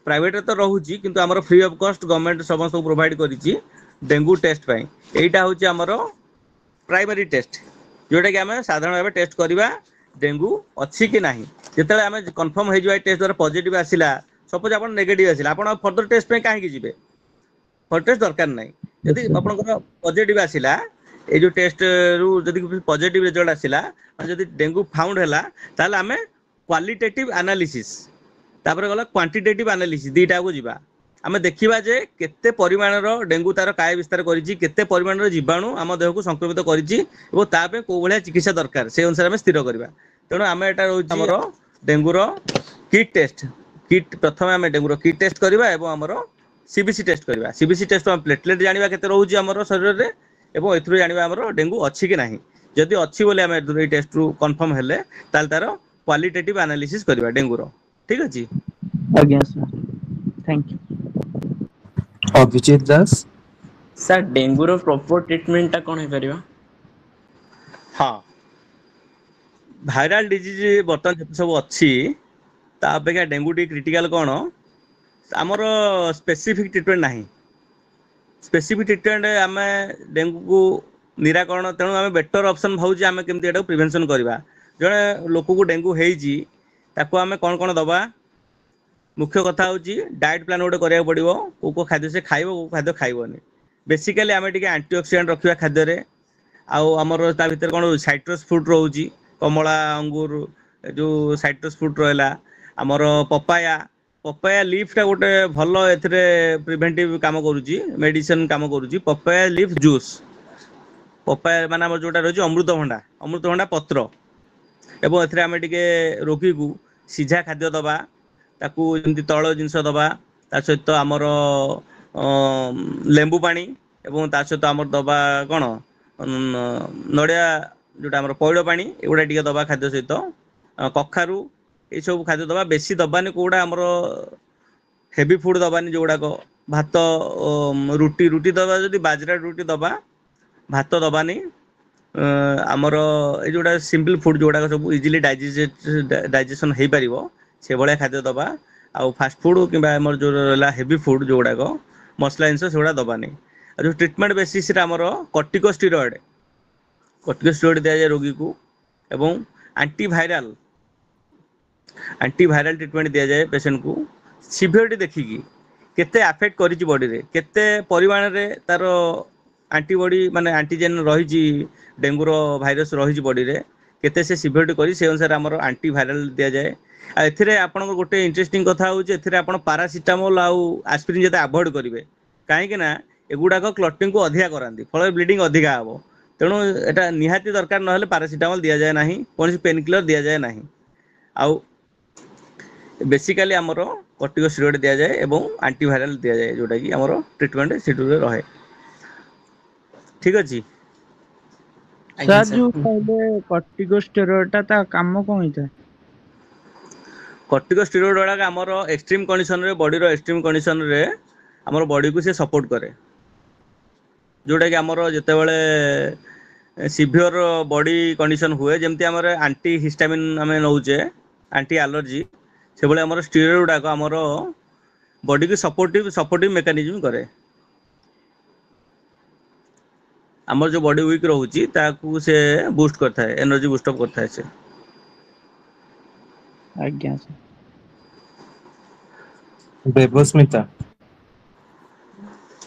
प्राइवेट रे तो रहउची, किंतु हमर फ्री ऑफ कॉस्ट गवर्नमेंट समस्त प्रोवाइड करिची डेंगू टेस्ट पई। एटा होची हमर प्राइमरी टेस्ट, जोटा कि आम साधारण भाव टेस्ट करवा डेंगू अच्छी कि नहीं। जिते आम कन्फर्म हो टेस्ट द्वारा पॉजिटिव आसला, सपोज आप नेगेटिव आसला, आप फर्दर टेस्ट पे कहीं जी फर्दर टेस्ट दरकार नहीं। यदि आप पॉजिटिव आसला ये जो टेस्ट रु जदि पॉजिटिव रिजल्ट आसला, जदि डेंगू फाउंड है ताल आम क्वालिटेटिव एनालिसिस तापर गला क्वांटिटेटिव एनालिसिस दीटा को जीवा। आम देखा जे केते परिमाणर डेंगू तार काय विस्तार करिछि, केते परिमाणर जीवाणु आम देह को संक्रमित करिछि, एवं तापे को भलिया चिकित्सा दरकार से अनुसार आम स्थिर करबा। तेणु आम एटा रहउछि हमर डेंगूर किट टेस्ट किट प्रथम आम डेंगूर किट टेस्ट करवा एवं आमर सीबीसी टेस्ट करवा सीबीसी टेस्ट प्लेटलेट जाना के रोचे आम शरीर में एवं एथुरु जाना आमर डेंगू अच्छी कि नहीं जदि अच्छी बोले आम टेस्ट रु कन्फर्म हेले ताल तार क्वालिटेटिव एनालिसिस करवा डेंगूर ठीक अच्छे आज्ञा sir thank you Abhijit Das sir डेंगूर प्रॉपर ट्रीटमेंट कौन है परिवा हाँ भाइराल डिजीज बर्तमान जो सब अच्छी ता अपेक्षा डेंगू टी क्रिटिकल कौन आमर स्पेसिफिक ट्रीटमेंट ना स्पेसिफिक ट्रीटमेंट आम डेंगू को निराकरण तेणु आम बेटर ऑप्शन भावुँ आम केमती एटा प्रिवेंशन करवा जड़े लोक को डेंगू होती आम कौन कौन दबा मुख्य कथा हूँ डाएट प्लान गोटे करा पड़ो को खाद्य से खाइब को खाद्य खाइबनी बेसिकाली आम टे एंटीऑक्सीडेंट रखा खाद्य आमर ता भर कौन साइट्रस फ्रूट रोचे कमला अंगूर जो साइट्रस फ्रूट रहा आमर पपाया पपाया लीफ टा गोटे भल ए प्रिवेंटिव काम करुच्ची मेडिसिन काम करुच्ची पपाया लीफ जूस पपाया माने आमर जोटा रही अमृतभंडा पत्र एवं आम टे रोगी को सीझा खाद्य दबा ताकू जमी तैल जिनस दबा ता सहित आमर लेंबू पानी एवं ता सहित आमर दबा कौन नड़िया जोटा आमर पैड़ पानी एगुड़ा टे दबा खाद्य सहित कखारू ये सब खाद्य दबा बेसी दबानी कौड़ा आमर हेवी फुड दबानी जोगुड़ाक भात रुटी रुटी दबा जदि बाजरा रुटी दबा भात दबानी आमर ये जोड़ा सिंपल फुड जोगुड़ाक सब इजिली डाइजेशन हो पार से भाया खाद्य दबा आउ फास्ट फुड कि जो रहा हेवी फुड जोगुड़ाक मसला जिनस से दबानी जो ट्रीटमेंट बेसिस आमर कॉर्टिकोस्टेरॉइड दि जाए रोगी को एवं एंटीवायरल ट्रीटमेंट दि जाए पेशेंट को सीवियरिटी देखिकी केते अफेक्ट करिछि बॉडी रे केते परिमाण रे तार एंटीबॉडी माने एंटीजेन रही डेंगूर भाइरस रही बॉडी रे केते से सीवियरिटी करी से अनुसार आमर एंटीवायरल दि जाए एथिरे आपण गोटे इंटरेस्टिंग कथा होउछि एथिरे आपण पैरासिटामोल आउ एस्पिरिन जते अवॉइड करिवे काहेकि ना एगुड़ाक क्लटिंग को अधिका कराती फल ब्लीडिंग अधिका हम तेणु एटा निहाती दरकार ना पैरासिटामोल दि जाए ना कौन पेन किलर दि जाए ना आउ बेसिकाली आमर कॉर्टिकोस्टेरॉइड दि जाए एवं एंटीवायरल दि जाए जोटा कि आमर ट्रीटमेंट सेटू रहे ठीक अच्छे सर जो कहले कॉर्टिकोस्टेरॉइड ता काम कौन होता कॉर्टिकोस्टेरॉइड वाला आमर एक्सट्रीम कंडीशन रे बॉडी रो एक्सट्रीम कंडीशन रे आमर बॉडी को से सपोर्ट करे जोटा कि आमर जिते बड़े सीवियर बॉडी कंडीशन हुए जमती आमर एंटी हिस्टामिन आम नौचे एंटी एलर्जी से भाई आमर स्टेरॉइड गुड़ाक आमर बॉडी की सपोर्टिव मेकानिज्म करे आमर जो बॉडी वीक रोची ताकू से बूस्ट करता है एनर्जी बूस्ट अप करता है से आज्ञा सर देवस्मिता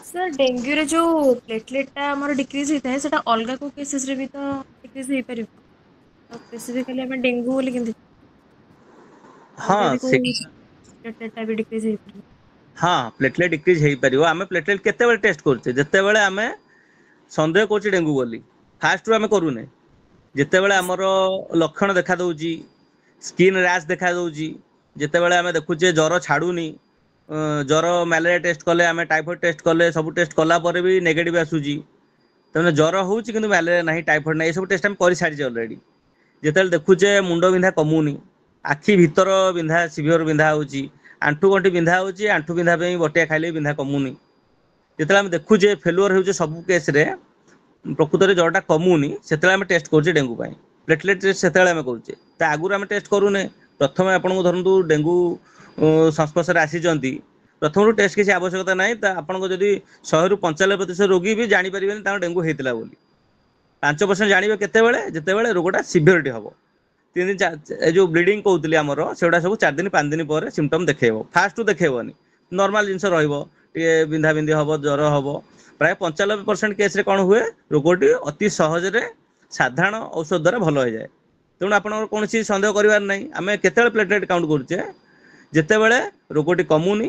सर डेंगू रे जो प्लेटलेट टा हमर डिक्रीज होता है सेटा अलगा को केसेस रे भी तो डिक्रीज हे परिबो तो स्पेसिफिकली हम डेंगू बोले किंतु हाँ प्लेटलेट टा भी डिक्रीज हे परिबो हाँ प्लेटलेट डिक्रीज हो पार आम प्लेटलेट केते टेस्ट करछे जते बेले आम संदेह कर डेंगू बोली फास्ट आम करूने जिते बेले आमर लक्षण देखा दउची स्किन रैश देखा दउची जिते बेले आम देखुचे ज्वर छाड़ूनी ज्वर मैलेरिया टेस्ट कले आम टाइफॉइड टेस्ट कले सब टेस्ट कला पर भी नेगेटिव आसूची तेना ज्वर होउची किंतु मैलेरिया नहीं टाइफॉइड नहीं सब टेस्ट आम कर सारी ऑलरेडी जिते देखुचे मुंड बिंधा कमुनी आखि भीतर बिंधा सीवियर बिंधा होउची आंठू गंठी बिंधा होउची आंठू बिंधा पे बटिया खाइले बिंधा कमुनी जिते आम देखुचे फेलुअर होउचे सब केस रे प्रकृत में ज्वरटा कमुनी से आम टेस्ट करुचे डेंगू पाई प्लेटलेट टेस्ट से आम करुचे ता आगुरी आम टेस्ट करूने प्रथम आपको धरतु डेंगू संस्पर्श आसी प्रथम टेस्ट किसी आवश्यकता ना आपको जब 100 ରୁ 95% रोगी भी जापर डेंगू होता बोली 5% जानवे केतेबेले जितेबेले रोगटा सीवियरिटी हम 3 दिन जो ब्लीडिंग कहते आमर से सब 4 दिन 5 दिन पर सिम्पटम देखेब फास्ट देखेबनी नॉर्मल जिनस रे बिंधा बिंधी हम ज्वर हम प्राय 95% केस कौन हुए रोगटी अति सहजरे साधारण औषध द्वारा भल हो जाए तेणु आप कौन सन्देह करार ना आम केते प्लेटलेट काउंट करुचे जितेबेले रोगटी कमुनी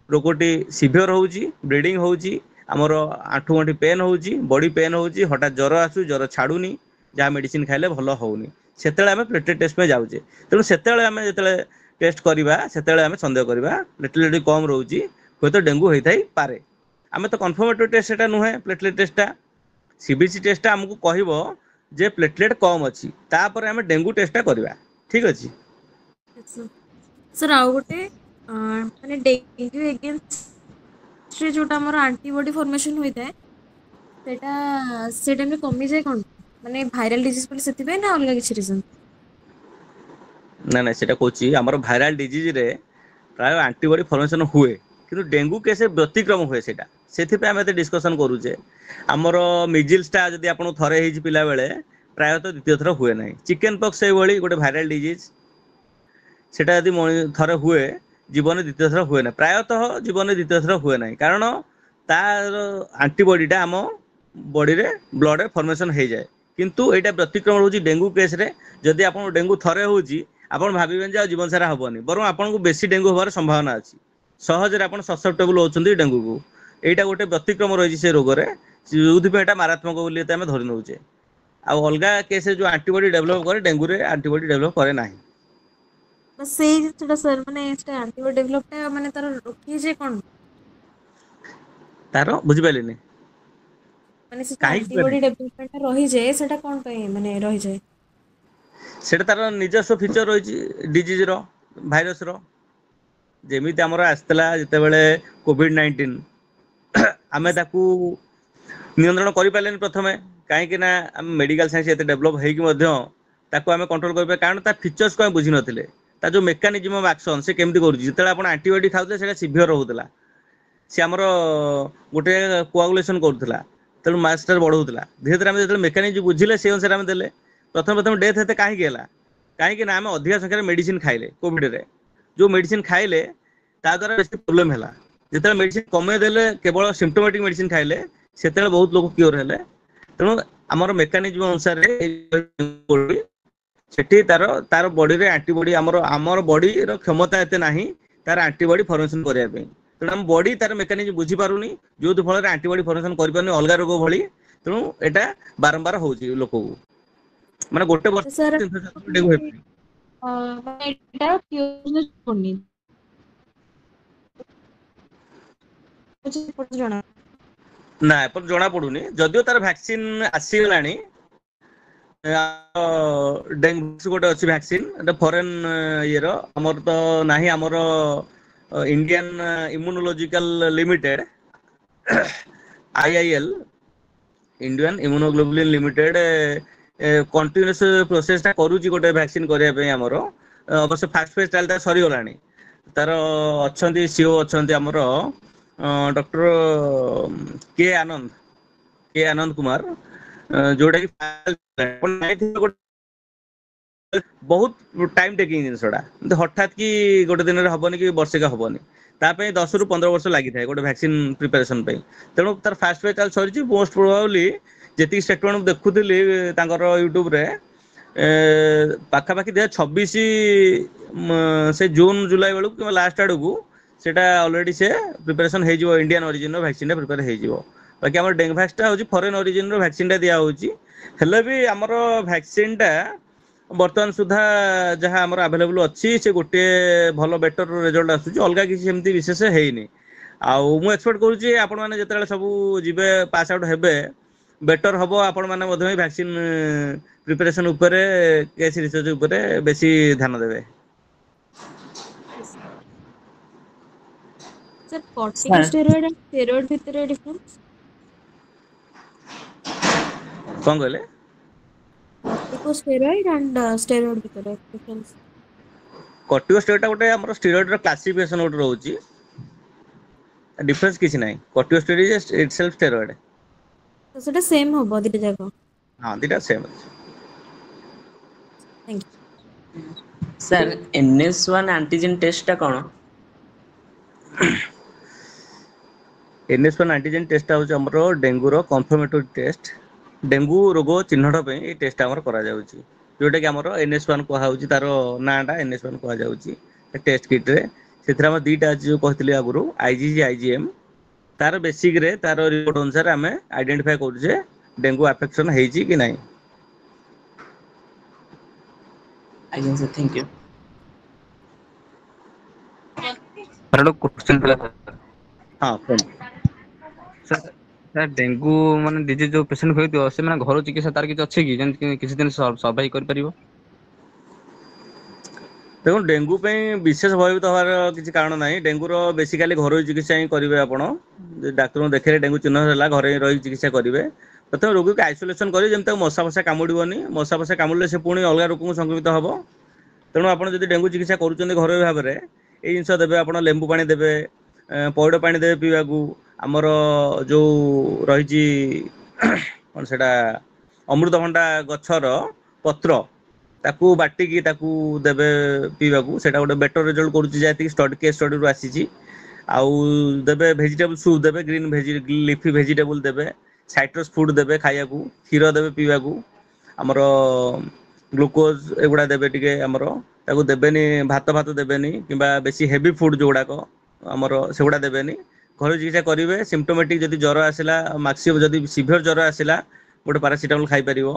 रोगटी सीवियर होउची ब्लीडिंग होउची आमर आंठू गंठी पेन होउची बॉडी पेन होउची हठात ज्वर आसु ज्वर छाड़ूनी जहाँ मेडिसिन खाइले भल होउनी ସେତେବେଳେ ଆମେ ପ୍ଲେଟଲେଟ୍ ଟେଷ୍ଟ ପାଇଁ ଯାଉଛେ। ତେଣୁ ସେତେବେଳେ ଆମେ ଯେତେବେଳେ ଟେଷ୍ଟ କରିବା ସେତେବେଳେ ଆମେ ସନ୍ଦେହ କରିବା ପ୍ଲେଟଲେଟ୍ ଯଦି କମ୍ ରହୁଛି ହୁଏତ ଡେଙ୍ଗୁ ହେଇଥାଇପାରେ। ଆମେ ତ କନଫର୍ମେଟୋରୀ ଟେଷ୍ଟ ସେଟା ନୁହେଁ ପ୍ଲେଟଲେଟ୍ ଟେଷ୍ଟଟା। ସିବିସି ଟେଷ୍ଟଟା ଆମକୁ କହିବ ଯେ ପ୍ଲେଟଲେଟ୍ କମ୍ ଅଛି, ତାପରେ ଆମେ ଡେଙ୍ଗୁ ଟେଷ୍ଟଟା କରିବା। ଠିକ୍ ଅଛି। ସାର୍ ଆଉ ଗୋଟେ ମାନେ ଡେଙ୍ଗୁ ଏଗେନ୍ଷ୍ଟ ଯୋଉଟା ଆମର ଆଣ୍ଟିବଡି ଫର୍ମେସନ ହୋଇଥାଏ ସେଟା ସେ ଟାଇମରେ କମିଯାଏ କଣ ମାନେ ଭାଇରାଲ ଡିଜିଜ ବୋଲି ସେଥିପାଇଁ ନା ଅଲଗା କିଛି ରିଜନ? ନାଇଁ ସେଟା କହୁଛି ଆମର ଭାଇରାଲ ଡିଜିଜରେ ପ୍ରାୟ ଆଣ୍ଟିବଡି ଫର୍ମେସନ ହୁଏ, କିନ୍ତୁ ଡେଙ୍ଗୁ କେସ୍ ବ୍ୟତିକ୍ରମ ହୁଏ ସେଇଟା। ସେଥିପାଇଁ ଆମେ ଏତେ ଡିସ୍କସନ କରୁଛେ। ଆମର ମିଜିଲ୍ସଟା ଯଦି ଆପଣଙ୍କୁ ଥରେ ହେଇଛି ପିଲାବେଳେ ପ୍ରାୟତଃ ଦ୍ୱିତୀୟ ଥର ହୁଏ ନାହିଁ। ଚିକେନ ପକ୍ସ ସେଇଭଳି ଗୋଟେ ଭାଇରାଲ ଡିଜିଜ୍, ସେଟା ଯଦି ଥରେ ହୁଏ ଜୀବନରେ ଦ୍ୱିତୀୟ ଥର ହୁଏ ନାହିଁ। ପ୍ରାୟତଃ ଜୀବନରେ ଦ୍ୱିତୀୟ ଥର ହୁଏ ନାହିଁ, କାରଣ ତାର ଆଣ୍ଟିବଡିଟା ଆମ ବଡିରେ ବ୍ଲଡରେ ଫର୍ମେସନ ହେଇଯାଏ। କିନ୍ତୁ ଏଇଟା ବ୍ୟତିକ୍ରମ ରହୁଛି ଡେଙ୍ଗୁ କେସ୍ରେ। ଯଦି ଆପଣଙ୍କୁ ଡେଙ୍ଗୁ ଥରେ ହେଉଛି ଆପଣ ଭାବିବେନି ଯେ ଆଉ ଜୀବନ ସାରା ହବନି, ବରଂ ଆପଣଙ୍କୁ ବେଶୀ ଡେଙ୍ଗୁ ହବାର ସମ୍ଭାବନା ଅଛି। ସହଜରେ ଆପଣ ସସେପ୍ଟେବଲ ହଉଛନ୍ତି ଡେଙ୍ଗୁକୁ। ଏଇଟା ଗୋଟେ ବ୍ୟତିକ୍ରମ ରହିଛି ସେ ରୋଗରେ, ଯୋଉଥିପାଇଁ ଏଟା ମାରାତ୍ମକ ବୋଲି ଆମେ ଧରି ନେଉଛେ। ଆଉ ଅଲଗା କେସ୍ରେ ଯୋଉ ଆଣ୍ଟିବଡି ଡେଭଲପ କରେ ଡେଙ୍ଗୁରେ ଆଣ୍ଟିବଡି ଡେଭଲପ କରେ ନାହିଁ। ସେଇ ଜିନିଷଟା ସାର୍ ମାନେ ଆଣ୍ଟିବଡି ଡେଭଲପଟା ମାନେ ତାର ରୋକିଏ ଯେ କଣ? ତାର ବୁଝିପାରିଲିନି। ମାନେ ସେ କାହିଁକି ହୁଏ ଆଣ୍ଟିବଡି ନାହିଁ? ଡେଭଲପମେଣ୍ଟ ରହିଯାଏ ସେଟା କଣ ପାଇଁ ମାନେ ରହିଯାଏ? ସେଇଟା ତାର ନିଜସ୍ୱ ଫିଚର ରହିଛି ଡିଜିଜର, ଭାଇରସର। ଯେମିତି ଆମର ଆସିଥିଲା ଯେତେବେଳେ କୋଭିଡ-19 ଆମେ ତାକୁ ନିୟନ୍ତ୍ରଣ କରିପାରିଲେନି ପ୍ରଥମେ, କାହିଁକି ନା ଆମେ ମେଡିକାଲ ସାଇନ୍ସ ଏତେ ଡେଭଲପ ହେଇକି ମଧ୍ୟ ତାକୁ ଆମେ କଣ୍ଟ୍ରୋଲ କରିବା କାରଣ ତା ଫିଚର୍ସକୁ ଆମେ ବୁଝିନଥିଲେ। ତା ଯୋଉ ମେକାନିଜିମ୍ ଅଫ ଆକ୍ସନ ସେ କେମିତି କରୁଛି। ଯେତେବେଳେ ଆପଣ ଆଣ୍ଟିବଡି ଖାଉଥିଲେ ସେଇଟା ସିଭିୟର ରହୁଥିଲା, ସେ ଆମର ଗୋଟେ କୋଆଗୁଲେସନ କରୁଥିଲା, ତେଣୁ ମାସଟା ବଢଉଥିଲା। ଧୀରେ ଧୀରେ ଆମେ ଯେତେବେଳେ ମେକାନିଜମ ବୁଝିଲେ ସେଇ ଅନୁସାରେ ଆମେ ଦେଲେ। ପ୍ରଥମେ ଡେଥ୍ ଏତେ କାହିଁକି ହେଲା? କାହିଁକି ନା ଆମେ ଅଧିକା ସଂଖ୍ୟାରେ ମେଡିସିନ ଖାଇଲେ। କୋଭିଡରେ ଯୋଉ ମେଡିସିନ ଖାଇଲେ ତା ଦ୍ୱାରା ବେଶୀ ପ୍ରୋବ୍ଲେମ ହେଲା। ଯେତେବେଳେ ମେଡିସିନ କମେଇ ଦେଲେ କେବଳ ସିମ୍ପଟୋମାଟିକ ମେଡିସିନ ଖାଇଲେ ସେତେବେଳେ ବହୁତ ଲୋକ କ୍ଲିୟର ହେଲେ। ତେଣୁ ଆମର ମେକାନିଜମ ଅନୁସାରେ ସେଠି ତାର ବଡିରେ ଆଣ୍ଟିବଡି ଆମର ବଡିର କ୍ଷମତା ଏତେ ନାହିଁ ତାର ଆଣ୍ଟିବଡି ଫର୍ମେସନ କରିବା ପାଇଁ। ତେଣୁ ଆମ ବଡି ତାର ମେକାନିଜମ ବୁଝିପାରୁନି, ଯୋଉଥି ଫଳରେ ଆଣ୍ଟିବଡି ଫର୍ମେସନ କରିପାରୁନି ଅଲଗା ରୋଗ ଭଳି। ତେଣୁ ଏଇଟା ବାରମ୍ବାର ହଉଛି ଲୋକକୁ। ମାନେ ଗୋଟେ ବର୍ଷ ସାର୍ ଡେଙ୍ଗୁ ହେଇପାରେ। ମାନେ ଏଇଟା ଜଣା ନା ଏପର୍ଯ୍ୟନ୍ତ ଜଣା ପଡୁନି, ଯଦିଓ ତାର ଭ୍ୟାକ୍ସିନ ଆସିଗଲାଣି। ଡେଙ୍ଗୁ ଗୋଟେ ଅଛି ଭ୍ୟାକ୍ସିନ ଫରେନ ଇଏର, ଆମର ତ ନାହିଁ। ଆମର Indian Immunological Limited IIL Indian Immunoglobulin Limited continuous ପ୍ରୋସେସଟା କରୁଛି ଗୋଟେ ଭ୍ୟାକ୍ସିନ କରିବା ପାଇଁ। ଆମର ଅବଶ୍ୟ ଫାଷ୍ଟ ଫେଜ୍ ଟ୍ରାଏଲଟା ସରିଗଲାଣି। ତାର ଅଛନ୍ତି CEO ଅଛନ୍ତି ଆମର ଡକ୍ଟର କେ ଆନନ୍ଦ କୁମାର, ଯୋଉଟା କି ବହୁତ ଟାଇମ ଟେକିଂ ଜିନିଷଟା। ହଠାତ୍ କି ଗୋଟେ ଦିନରେ ହବନି କି ବର୍ଷେକା ହବନି, ତା ପାଇଁ 10 ରୁ 15 ବର୍ଷ ଲାଗିଥାଏ ଗୋଟେ ଭ୍ୟାକ୍ସିନ ପ୍ରିପାରେସନ ପାଇଁ। ତେଣୁ ତାର ଫାଷ୍ଟ ଫେଜ୍ ଟ୍ରାଏଲ ସରିଛି। ମୋଷ୍ଟ ପ୍ରୋବାବଲି ଯେତିକି ଷ୍ଟେଟମେଣ୍ଟ ମୁଁ ଦେଖୁଥିଲି ତାଙ୍କର ୟୁଟ୍ୟୁବରେ ପାଖାପାଖି 2026 ସେ ଜୁନ ଜୁଲାଇ ବେଳକୁ କିମ୍ବା ଲାଷ୍ଟ ଆଡକୁ ସେଇଟା ଅଲରେଡି ସେ ପ୍ରିପାରେସନ ହେଇଯିବ। ଇଣ୍ଡିଆନ ଅରିଜିନର ଭ୍ୟାକ୍ସିନଟା ପ୍ରିପେୟାର ହେଇଯିବ। ବାକି ଆମର ଡେଙ୍ଗଭ୍ୟାକ୍ସଟା ହଉଛି ଫରେନ ଅରିଜିନର ଭ୍ୟାକ୍ସିନଟା ଦିଆ ହଉଛି। ହେଲେ ବି ଆମର ଭ୍ୟାକ୍ସିନଟା ବର୍ତ୍ତମାନ ସୁଦ୍ଧା ଯାହା ଆମର ଆଭେଲେବୁଲ ଅଛି ସେ ଗୋଟେ ଭଲ ବେଟର ରେଜଲ୍ଟ ଆସୁଛି। ଅଲଗା କିଛି ସେମିତି ବିଶେଷ ହେଇନି। ଆଉ ମୁଁ ଏକ୍ସପେକ୍ଟ କରୁଛି ଆପଣମାନେ ଯେତେବେଳେ ସବୁ ଯିବେ ପାସ୍ ଆଉଟ୍ ହେବେ ବେଟର ହବ। ଆପଣ ମାନେ ମଧ୍ୟ ଭ୍ୟାକ୍ସିନ ପ୍ରିପାରେସନ ଉପରେ କେସ୍ ରିସର୍ଚ୍ଚ ଉପରେ ବେଶୀ ଧ୍ୟାନ ଦେବେ। ସାର୍ କର୍ଟିକୋଷ୍ଟେରଏଡ୍ ଆଉ ଷ୍ଟେରଏଡ୍ ଭିତରେ ଡିଫରେନ୍ସ? କଣ କହିଲେ? କର୍ଟିକୋଷ୍ଟେରଏଡ୍ ଆଣ୍ଡ ଷ୍ଟେରଏଡ୍ ଭିତରେ ଡିଫରେନ୍ସ? କର୍ଟିକୋଷ୍ଟେରଏଡ୍ ଗୋଟେ ଆମର ଷ୍ଟେରଏଡ୍ର କ୍ଲାସିଫିକେସନ ଗୋଟେ ରହୁଛି। ଡିଫରେନ୍ସ କିଛି ନାହିଁ। Corticosteroid is itself steroid. ତ ସେଟା ସେମ୍ ହବ ଦିଟା ଯାକ? ହଁ ଦିଟା ସେମ୍ ଅଛି। Thank you. Sir NS1 antigen ଟେଷ୍ଟଟା କଣ? NS1 ଆଣ୍ଟିଜେନ୍ ଟେଷ୍ଟଟା ହେଉଛି ଆମର ଡେଙ୍ଗୁର କନଫର୍ମେଟୋରୀ ଟେଷ୍ଟ। ଡେଙ୍ଗୁ ରୋଗ ଚିହ୍ନଟ ପାଇଁ ଏଇ ଟେଷ୍ଟ ଆମର କରାଯାଉଛି। ଯୋଉଟା କି ଆମର NS1 କୁହାଯାଉଛି, ତାର ନାଁଟା NS1 କୁହାଯାଉଛି ଟେଷ୍ଟ କିଟରେ। ସେଥିରେ ଆମର ଦିଟା ଅଛି ଯୋଉ କହିଥିଲି ଆଗରୁ IgG IgM। ତାର ବେସିକରେ ତାର ରିପୋର୍ଟ ଅନୁସାରେ ଆମେ ଆଇଡେଣ୍ଟିଫାଏ କରୁଛେ ଡେଙ୍ଗୁ ଆଫେକ୍ସନ ହେଇଛି କି ନାହିଁ। ଆଜ୍ଞା ସାର୍ ଥ୍ୟାଙ୍କ ୟୁ। ସାର୍ ଗୋଟେ କ୍ୱେଶ୍ଚନ୍ ଥିଲା ସାର୍। ହଁ କୁହନ୍ତୁ ସାର୍। ସାର୍ ଡେଙ୍ଗୁ ମାନେ ଡିଜିଜ୍ ଯୋଉ ପେସେଣ୍ଟ ହୋଇଥିବ ସେମାନେ ଘରୋଇ ଚିକିତ୍ସା ତାର କିଛି ଅଛି କି ଯେମିତି କିଛି ଦିନ ସର୍ଭାଇଭ୍ କରିପାରିବ? ଦେଖନ୍ତୁ ଡେଙ୍ଗୁ ପାଇଁ ବିଶେଷ ଭୟଭୀତ ହବାର କିଛି କାରଣ ନାହିଁ। ଡେଙ୍ଗୁର ବେସିକାଲି ଘରୋଇ ଚିକିତ୍ସା ହିଁ କରିବେ ଆପଣ। ଡାକ୍ତରଙ୍କୁ ଦେଖେଇଲେ ଡେଙ୍ଗୁ ଚିହ୍ନ ହେଲା ଘରେ ରହି ଚିକିତ୍ସା କରିବେ। ପ୍ରଥମେ ରୋଗୀକୁ ଆଇସୋଲେସନ୍ କରି ଯେମିତି ତାକୁ ମଶା ଫଶା କାମୁଡ଼ିବନି। ମଶା ଫଶା କାମୁଡ଼ିଲେ ସେ ପୁଣି ଅଲଗା ରୋଗକୁ ସଂକ୍ରମିତ ହେବ। ତେଣୁ ଆପଣ ଯଦି ଡେଙ୍ଗୁ ଚିକିତ୍ସା କରୁଛନ୍ତି ଘରୋଇ ଭାବରେ ଏଇ ଜିନିଷ ଦେବେ ଆପଣ ଲେମ୍ବୁ ପାଣି ଦେବେ, ପଇଡ଼ ପାଣି ଦେବେ ପିଇବାକୁ। ଆମର ଯୋଉ ରହିଛି କଣ ସେଟା ଅମୃତଭଣ୍ଡା ଗଛର ପତ୍ର ତାକୁ ବାଟିକି ତାକୁ ଦେବେ ପିଇବାକୁ। ସେଇଟା ଗୋଟେ ବେଟର ରେଜଲ୍ଟ କରୁଛି ଯେତିକି କେସ୍ ଷ୍ଟଡିରୁ ଆସିଛି। ଆଉ ଦେବେ ଭେଜିଟେବୁଲ ସୁପ୍ ଦେବେ ଲିଫି ଭେଜିଟେବୁଲ ଦେବେ। ସାଇଟ୍ରସ୍ ଫୁଡ ଦେବେ ଖାଇବାକୁ, କ୍ଷୀର ଦେବେ ପିଇବାକୁ। ଆମର ଗ୍ଲୁକୋଜ ଏଗୁଡା ଦେବେ ଟିକେ ଆମର ତାକୁ ଦେବେନି ଭାତ ଫାତ ଦେବେନି କିମ୍ବା ବେଶୀ ହେଭି ଫୁଡ ଯୋଉଗୁଡାକ ଆମର ସେଗୁଡା ଦେବେନି। ଘରୋଇ ଚିକିତ୍ସା କରିବେ। ସିମ୍ପଟୋମେଟିକ୍ ଯଦି ଜ୍ୱର ଆସିଲା ଯଦି ସିଭିୟର ଜ୍ୱର ଆସିଲା ଗୋଟେ ପାରାସିଟାମଲ ଖାଇପାରିବ।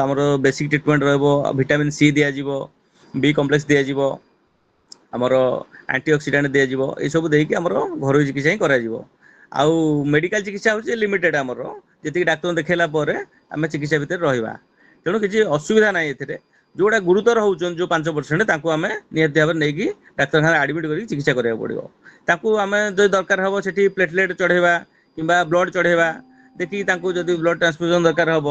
ଆମର ବେସିକ୍ ଟ୍ରିଟମେଣ୍ଟ ରହିବ ଭିଟାମିନ୍ ସି ଦିଆଯିବ, ବି କମ୍ପ୍ଲେକ୍ସ ଦିଆଯିବ, ଆମର ଆଣ୍ଟି ଅକ୍ସିଡାଣ୍ଟ ଦିଆଯିବ। ଏଇସବୁ ଦେଇକି ଆମର ଘରୋଇ ଚିକିତ୍ସା ହିଁ କରାଯିବ। ଆଉ ମେଡିକାଲ ଚିକିତ୍ସା ହଉଛି ଲିମିଟେଡ୍ ଆମର ଯେତିକି ଡାକ୍ତରଙ୍କୁ ଦେଖେଇଲା ପରେ ଆମେ ଚିକିତ୍ସା ଭିତରେ ରହିବା। ତେଣୁ କିଛି ଅସୁବିଧା ନାହିଁ ଏଥିରେ। ଯୋଉଟା ଗୁରୁତର ହଉଛନ୍ତି ଯୋଉ 5% ତାଙ୍କୁ ଆମେ ନିହାତି ଭାବରେ ନେଇକି ଡାକ୍ତରଖାନାରେ ଆଡମିଟ୍ କରିକି ଚିକିତ୍ସା କରିବାକୁ ପଡିବ। ତାକୁ ଆମେ ଯଦି ଦରକାର ହବ ସେଠି ପ୍ଲେଟଲେଟ୍ ଚଢେଇବା କିମ୍ବା ବ୍ଲଡ ଚଢେଇବା ଦେଖିକି ତାଙ୍କୁ ଯଦି ବ୍ଲଡ ଟ୍ରାନ୍ସଫ୍ୟୁଜନ ଦରକାର ହବ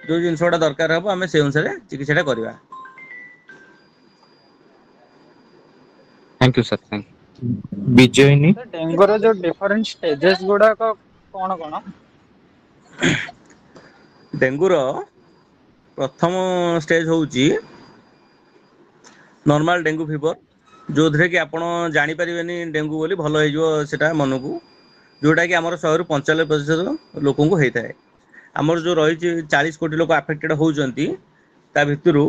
ଯୋଉ ଜିନିଷ ଗୁଡା ଦରକାର ହବ ଆମେ ସେଇ ଅନୁସାରେ ଚିକିତ୍ସାଟା କରିବା। Thank you sir thank you. Bijayini ଡେଙ୍ଗୁର ଯୋଉ ଡିଫରେଣ୍ଟ ଷ୍ଟେଜେସ୍ ଗୁଡାକ କଣ କଣ? ଡେଙ୍ଗୁର ପ୍ରଥମ ଷ୍ଟେଜ୍ ହେଉଛି ନର୍ମାଲ ଡେଙ୍ଗୁ ଫିଭର, ଯୋଉଥିରେ କି ଆପଣ ଜାଣିପାରିବେନି ଡେଙ୍ଗୁ ବୋଲି ଭଲ ହେଇଯିବ ସେଟା ମନକୁ। ଯୋଉଟାକି ଆମର 100ରୁ 95% ଲୋକଙ୍କୁ ହେଇଥାଏ। ଆମର ଯୋଉ ରହିଛି 40 କୋଟି ଲୋକ ଆଫେକ୍ଟେଡ ହଉଛନ୍ତି ତା ଭିତରୁ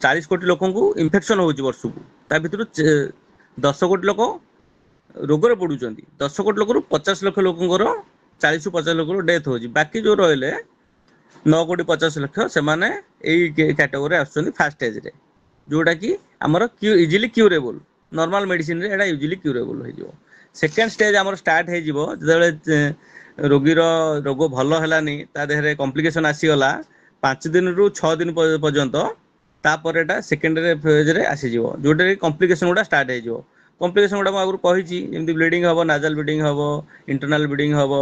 40 କୋଟି ଲୋକଙ୍କୁ ଇନଫେକ୍ସନ ହଉଛି ବର୍ଷକୁ। ତା ଭିତରୁ 10 କୋଟି ଲୋକ ରୋଗରେ ପଡୁଛନ୍ତି। 10 କୋଟି ଲୋକରୁ 50 ଲକ୍ଷ ଲୋକଙ୍କର 40ରୁ 50 ଲୋକଙ୍କର ଡେଥ୍ ହଉଛି। ବାକି ଯୋଉ ରହିଲେ 9 କୋଟି 50 ଲକ୍ଷ ସେମାନେ ଏଇ କ୍ୟାଟେଗୋରୀରେ ଆସୁଛନ୍ତି ଫାଷ୍ଟ ଷ୍ଟେଜରେ। ଯୋଉଟା କି ଆମର ଇଜିଲି କ୍ୟୁରେବୁଲ। ନର୍ମାଲ ମେଡିସିନରେ ଏଟା ଇଜିଲି କ୍ୟୁରେବୁଲ ହେଇଯିବ। ସେକେଣ୍ଡ ଷ୍ଟେଜ୍ ଆମର ଷ୍ଟାର୍ଟ ହେଇଯିବ ଯେତେବେଳେ ରୋଗୀର ରୋଗ ଭଲ ହେଲାନି ତା ଦେହରେ କମ୍ପ୍ଲିକେସନ ଆସିଗଲା 5 ଦିନରୁ 6 ଦିନ ପର୍ଯ୍ୟନ୍ତ ତାପରେ ଏଟା ସେକେଣ୍ଡary ଫେଜରେ ଆସିଯିବ। ଯୋଉଟାରେ କମ୍ପ୍ଲିକେସନ ଗୁଡା ଷ୍ଟାର୍ଟ ହେଇଯିବ। କମ୍ପ୍ଲିକେସନ ଗୁଡା ମୁଁ ଆଗରୁ କହିଛି ଯେମିତି ବ୍ଲିଡିଙ୍ଗ ହବ, ନାଜାଲ ବ୍ଲିଡିଙ୍ଗ ହବ, ଇଣ୍ଟରନାଲ ବ୍ଲିଡିଙ୍ଗ ହବ,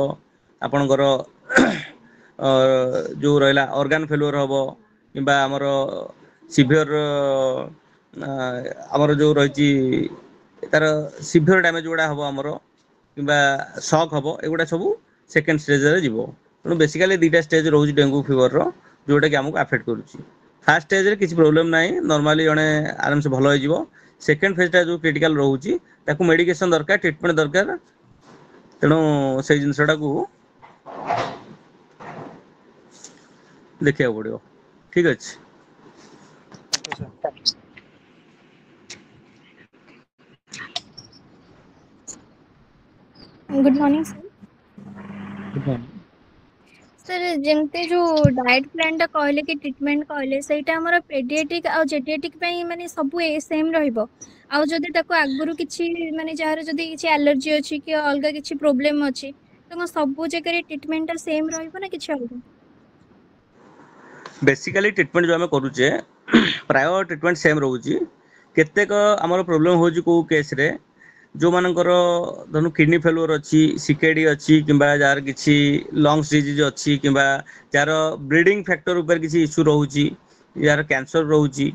ଆପଣଙ୍କର ଯୋଉ ରହିଲା ଅର୍ଗାନ ଫେଲୁଅର ହବ କିମ୍ବା ଆମର ସିଭିୟର ଆମର ଯୋଉ ରହିଛି ତାର ସିଭିୟର ଡ୍ୟାମେଜ ଗୁଡା ହବ ଆମର କିମ୍ବା ସକ୍ ହବ ଏଗୁଡା ସବୁ ସେକେଣ୍ଡ ଷ୍ଟେଜରେ ଯିବ। ତେଣୁ ବେସିକାଲି ଦିଟା ଷ୍ଟେଜ ରହୁଛି ଡେଙ୍ଗୁ ଫିଭରର ଯୋଉଟା କି ଆମକୁ ଆଫେକ୍ଟ କରୁଛି। ଫାଷ୍ଟ ଷ୍ଟେଜରେ କିଛି ପ୍ରୋବ୍ଲେମ ନାହିଁ, ନର୍ମାଲି ଜଣେ ଆରାମସେ ଭଲ ହେଇଯିବ। ସେକେଣ୍ଡ ଫେଜଟା ଯୋଉ କ୍ରିଟିକାଲ ରହୁଛି ତାକୁ ମେଡିକେସନ ଦରକାର, ଟ୍ରିଟମେଣ୍ଟ ଦରକାର। ତେଣୁ ସେଇ ଜିନିଷଟାକୁ ଦେଖିବାକୁ ପଡିବ। ଠିକ ଅଛି। Thank you sir. Good morning sir. Good morning. Sir ଯେମିତି ଯୋଉ ଡାଏଟ୍ ପ୍ଲାନ୍ ଟା କହିଲେ କି ଟ୍ରିଟମେଣ୍ଟ କହିଲେ ସେଇଟା ଆମର ପେଡିଆଟ୍ରିକ୍ ଆଉ ଜେଡିଆଟ୍ରିକ୍ ପାଇଁ ମାନେ ସବୁ ସେମ୍ ରହିବ। ଆଉ ଯଦି ତାକୁ ଆଗରୁ କିଛି ମାନେ ଯାହାର ଯଦି କିଛି ଆଲର୍ଜି ଅଛି କି ଅଲଗା କିଛି ପ୍ରୋବ୍ଲେମ ଅଛି ତ କଣ ସବୁ ଜାଗାରେ ଟ୍ରିଟମେଣ୍ଟ ଟା ସେମ୍ ରହିବ ନା କିଛି ଅଲଗା? ବେସିକାଲି ଟ୍ରିଟମେଣ୍ଟ ଯେଉଁ ଆମେ କରୁଛେ ପ୍ରାୟ ଟ୍ରିଟମେଣ୍ଟ ସେମ୍ ରହୁଛି। କେତେକ ଆମର ପ୍ରୋବ୍ଲେମ ହଉଛି କୋଉ କେସରେ ଯେଉଁମାନଙ୍କର ଧରନ୍ତୁ କିଡ଼ନୀ ଫେଲୁଅର୍ ଅଛି, ସିକେଡ଼ି ଅଛି କିମ୍ବା ଯାହାର କିଛି ଲଙ୍ଗସ୍ ଡିଜିଜ୍ ଅଛି କିମ୍ବା ଯାହାର ବ୍ଲିଡ଼ିଂ ଫ୍ୟାକ୍ଟର ଉପରେ କିଛି ଇସ୍ୟୁ ରହୁଛି, ଯାହାର କ୍ୟାନ୍ସର ରହୁଛି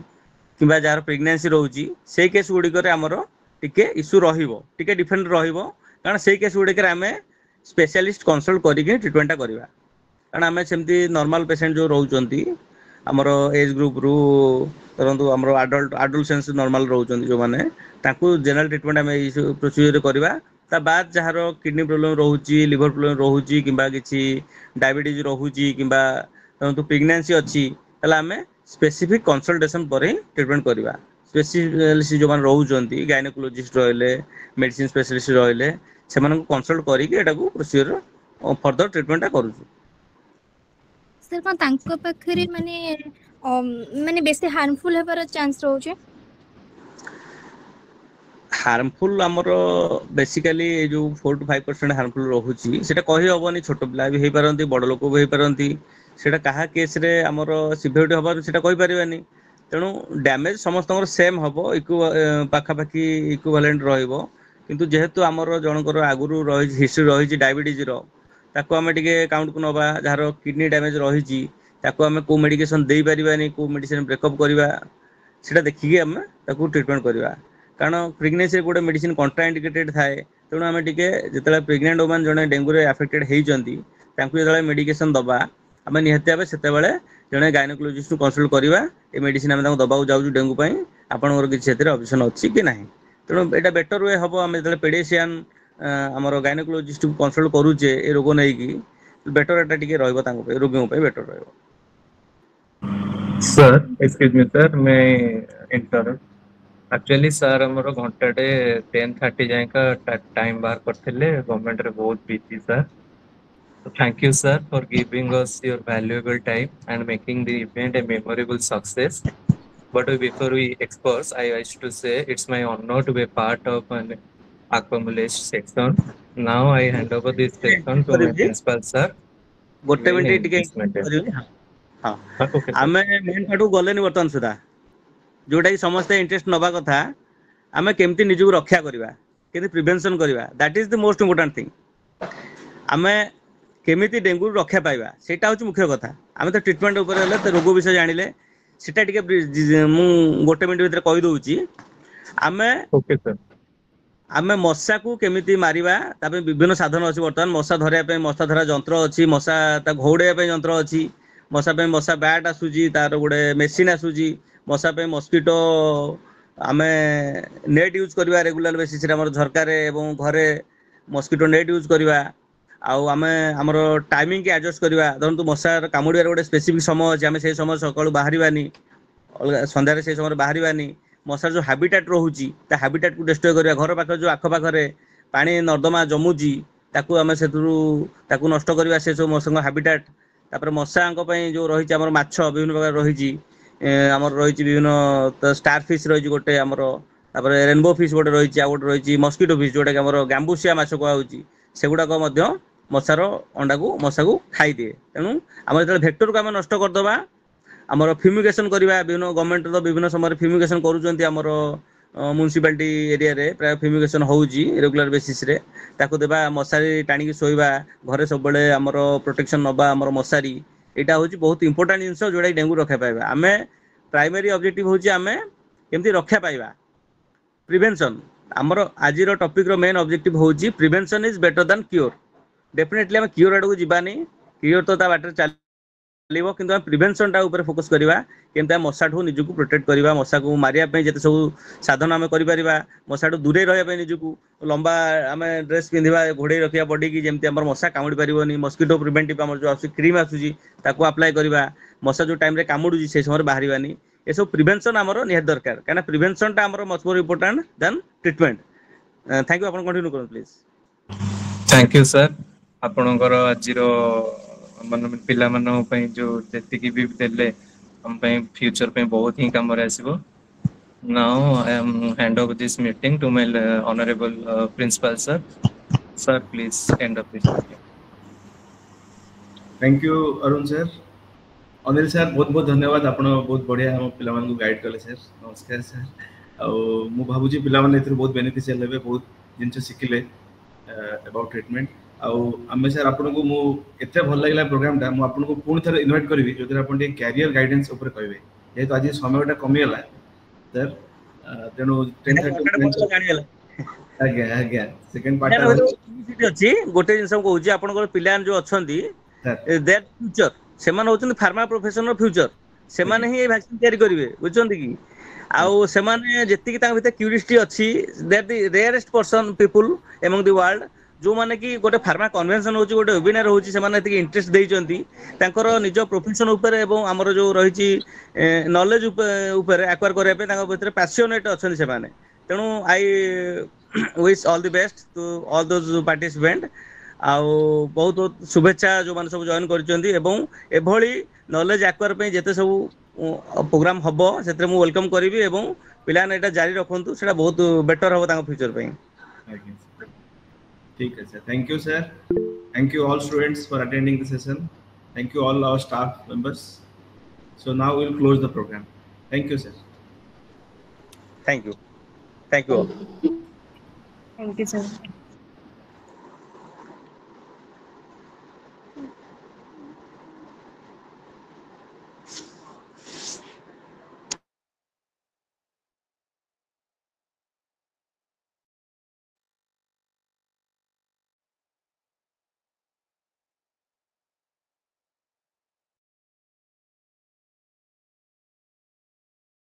କିମ୍ବା ଯାହାର ପ୍ରେଗନେନ୍ସି ରହୁଛି ସେଇ କେସ୍ ଗୁଡ଼ିକରେ ଆମର ଟିକେ ଇସ୍ୟୁ ରହିବ, ଟିକେ ଡିଫରେଣ୍ଟ ରହିବ। କାରଣ ସେଇ କେସ୍ ଗୁଡ଼ିକରେ ଆମେ ସ୍ପେଶାଲିଷ୍ଟ କନସଲ୍ଟ କରିକି ଟ୍ରିଟମେଣ୍ଟଟା କରିବା। କାରଣ ଆମେ ସେମିତି ନର୍ମାଲ ପେସେଣ୍ଟ ଯେଉଁ ରହୁଛନ୍ତି ଆମର ଏଜ୍ ଗ୍ରୁପରୁ ଧରନ୍ତୁ ଆମର ଆଡଲ୍ଟ ନର୍ମାଲ ରହୁଛନ୍ତି ଯେଉଁମାନେ ତାଙ୍କୁ ଜେନେରାଲ ଟ୍ରିଟମେଣ୍ଟ ଆମେ ଏଇ ପ୍ରୋସିଜରରେ କରିବା। ତା ବାଦ ଯାହାର କିଡନୀ ପ୍ରୋବ୍ଲେମ ରହୁଛି, ଲିଭର ପ୍ରୋବ୍ଲେମ ରହୁଛି କିମ୍ବା କିଛି ଡାଇବେଟିସ୍ ରହୁଛି କିମ୍ବା ଧରନ୍ତୁ ପ୍ରେଗନେନ୍ସି ଅଛି ତାହେଲେ ଆମେ ସ୍ପେସିଫିକ୍ କନସଲଟେସନ ପରେ ହିଁ ଟ୍ରିଟମେଣ୍ଟ କରିବା। ସ୍ପେସିଆଲିଷ୍ଟ ଯେଉଁମାନେ ରହୁଛନ୍ତି ଗାଇନୋକୋଲୋଜିଷ୍ଟ ରହିଲେ, ମେଡ଼ିସିନ ସ୍ପେଶାଲିଷ୍ଟ ରହିଲେ ସେମାନଙ୍କୁ କନସଲ୍ଟ କରିକି ଏଟାକୁ ପ୍ରୋସିଜର ଫର୍ଦର ଟ୍ରିଟମେଣ୍ଟଟା କରୁଛୁ। ସାର୍ କଣ ତାଙ୍କ ପାଖରେ ମାନେ ମାନେ ବେଶୀ ହାର୍ମଫୁଲ ହେବାର ଚାନ୍ସ ରହୁଛି? हार्मफुल आमर बेसिकली जो 4 to 5% हार्मफुल रहुची सेटा कहि हबनी छोट पिला भी हेई पारंती बड़ लोक भी हेई पारंती सेटा कहा केस रे आमर सिवियरिटी हबार सेटा कहि परिबानी तेणु डैमेज समस्त सेम हबो पाखा पाखी इक्विवेलेंट रहइबो किंतु जेहेतु आमर जनकर आगुरु रहि हिस्ट्री रहि डायबिटीज रो ताको आमे टिके काउंट को नबा जहार किडनी डैमेज रहि ताको आमे को मेडिकेशन देई परिबानी को मेडिसिन ब्रेकअप करबा सेटा देखिके आमे ताको ट्रीटमेंट करबा कारण प्रेगनेंसी गोटे मेडिसिन कंट्राइंडिकेटेड थाए तेणु आम टे जो प्रेग्नेंट वुमेन जड़े डेंगू रे अफेक्टेड होती जो मेडिकेशन दबा आम निहती भाव से जड़े गायनोकोलॉजिस्ट कंसल्ट करवा ये मेडिसिन आम दबा जाऊँ डेंगू आपंकर किसी ऑप्शन अच्छी कि ना तेणु यहाँ बेटर वे हम आम जो पेडिशियन आमर गायनोकोलॉजिस्ट को कंसल्ट करुचे ये रोग नहीं बेटर एटा टिके रोगियों बेटर रहिबो। सर एक्सक्यूज मी सर मैं इंटरप्ट एक्चुअली सर हमरो घंटाटे 10:30 जाए का टाइम बाहर करथिले गवर्नमेंट रे बहुत busy sir so thank you sir for giving us your valuable time and making the event a memorable success but before we expose I wish to say it's my honor to be a part of an accumulation section now I hand over this section to my principal sir गोटे minute टिके करियो हां आमे main पाटू गलेनी वर्तमान सुधा जोटा कि समस्त interest नबा कथा आमे केमती निजु रक्षा करबा केमती प्रिवेंशन करबा that is the most important thing आमे केमिति डेंगू रक्षा पाइबा सेटा होची मुख्य कथा आमे तो ट्रीटमेंट ऊपर हले तो रोग विषय जानिले सेटा टिके मु गोटे मिनिट भीतर कहि दोउची आमे ओके सर आमे मशा को केमिति मारिबा तापे विभिन्न साधन अछि वर्तमान मशा धरिया पे मशा धरा यंत्र अछि मशा ता घोड़े पे यंत्र अछि मशा पे मशा बैट आसुजी तार गोटे मेसिन आसुजी मशा पे मस्किटो आमे नेट यूज करबा रेगुलर बेसिस रे हमर झरका रे एवं घरे मस्किटो नेट यूज करबा आउ आमे हमर टाइमिंग के एडजस्ट करबा धरंतु मशा कामुडियार गोटे स्पेसिफिक समय अछि आमे से समय सकाळू बाहरिबानी संध्या रे से समय बाहरिबानी मशा जो हैबिटेट रहूची ता हैबिटेट को डिस्ट्रॉय करबा घर पाख जो आख पाख रे पानी नर्दमा जमुजी ताकू आमे सेतुरु ताकू नष्ट करबा से सब मशा हैबिटेट तापर मशांक पई जो रहिची हमर माछ विभिन्न प्रकार रहिची हमर रहिची विभिन्न स्टार फिश रहिची गोटे हमर तापर रेनबो फिश गोटे रहिची आ गोटे रहिची मस्किटो फिश जोटा कि हमर गैम्बुसिया माछ को आउची सेगुडा को मध्य मशार अंडा को मशा को खाई दिए तेणु हमर जते वेक्टर को आमे नष्ट कर दबा हमर फ्यूमिगेशन करबा विभिन्न गवर्नमेंट तो विभिन्न समय फ्यूमिगेशन करूचंती हमर म्युनिसिपालिटी एरिया रे प्राय फ्यूमिगेशन होउची रेगुलर बेसिस रे ताको देबा मशारी टाणी के सोइबा घरे सब बेले हमर प्रोटेक्शन नबा हमर मशारी एटा होची बहुत इंपोर्टेंट जिंस जोडा डेंगू रखा पाइबा आमे प्राइमरी ऑब्जेक्टिव होची आमे केमती रक्षा पाइबा प्रिवेंशन हमर आजिरो टॉपिक रो मेन ऑब्जेक्टिव होची prevention is better than cure definitely हम क्योर आडू जिबानी क्योर तो ता बाटर चलिबो किंतु हम प्रिवेंशन टा ऊपर फोकस करबा केमता मशा ठो निजु को प्रोटेक्ट करबा मशा को मारिया पे जते सब साधन हम करि परिबा मशा ठो दूरे रहया पे निजु को लंबा हमें ड्रेस पिंधिबा घोड़े रखिया बॉडी की जेमते हमर मशा कामुडी परिबोनी मस्किटो प्रिवेंटिव हमर जो आसी क्रीम आसुजी ताको अप्लाई करबा मशा जो टाइम रे कामुडुजी से समय बाहरिबानी ए सब प्रिवेंशन हमर निहत दरकार काना प्रिवेंशन टा हमर much more important than treatment thank you अपन कंटिन्यू करू प्लीज थैंक यू सर आपनकर आजिरो मन पिला मन पई जो जति की भी देले हम पई फ्यूचर पे बहुत ही काम रे आसीबो now I am hand over this meeting to my honourable principal sir sir please end of this meeting thank you Arun sir Anil sir बहुत बहुत धन्यवाद आपण बहुत बढ़िया हम पिला मन को गाइड करले सर नमस्कार सर आ मु भाबु जी पिला मन एथि बहुत बेनिफिशियल लेबे बहुत जिंस सिखिले अबाउट ट्रीटमेंट आमे सर आपन को मु एते भल लागला प्रोग्राम टा मु आपन को पूर्ण थर इनवाइट करबी जोदर आपन टे कैरियर गाइडेंस ऊपर कहबे जेतो आज समयटा कमी होला सर तेनो 10:30 जानियला आज्ञा आज्ञा सेकंड पार्ट अछि गोटे जिंस को होची आपन को पिलान जो अछंती दैट फ्यूचर सेमान होचन फार्मा प्रोफेशन रो फ्यूचर सेमान ही ए वैक्सीन तयारी करिवे बुझछंती की आउ सेमाने जेति की ता भीतर क्यूरियोसिटी अछि that the rarest person people among the world जो माने कि गोटे फार्मा कन्वेंशन होची गोटे वेबिनार होची सेमाने एति इंटरेस्ट देइचंती तांकर निज प्रोफेशन ऊपर एवं हमर जो रहिची नॉलेज ऊपर एक्वायर करे पे तांकर भीतर पैशनेट अछन सेमाने तेनु I wish all the best to all those participant आउ बहुत बहुत शुभेच्छा जो माने सब जॉइन करचंती एवं एभली नॉलेज एक्वायर पे जेते सब प्रोग्राम हबो सेतरे मु वेलकम करिवि एवं पिलाने एटा जारी रखंतु सेटा बहुत बेटर हबो तांको फ्यूचर पई। ठीक है sir, thank you sir, thank you all students for attending the session, thank you all our staff members. So now we will close the program. Thank you sir. Thank you all. Thank you sir.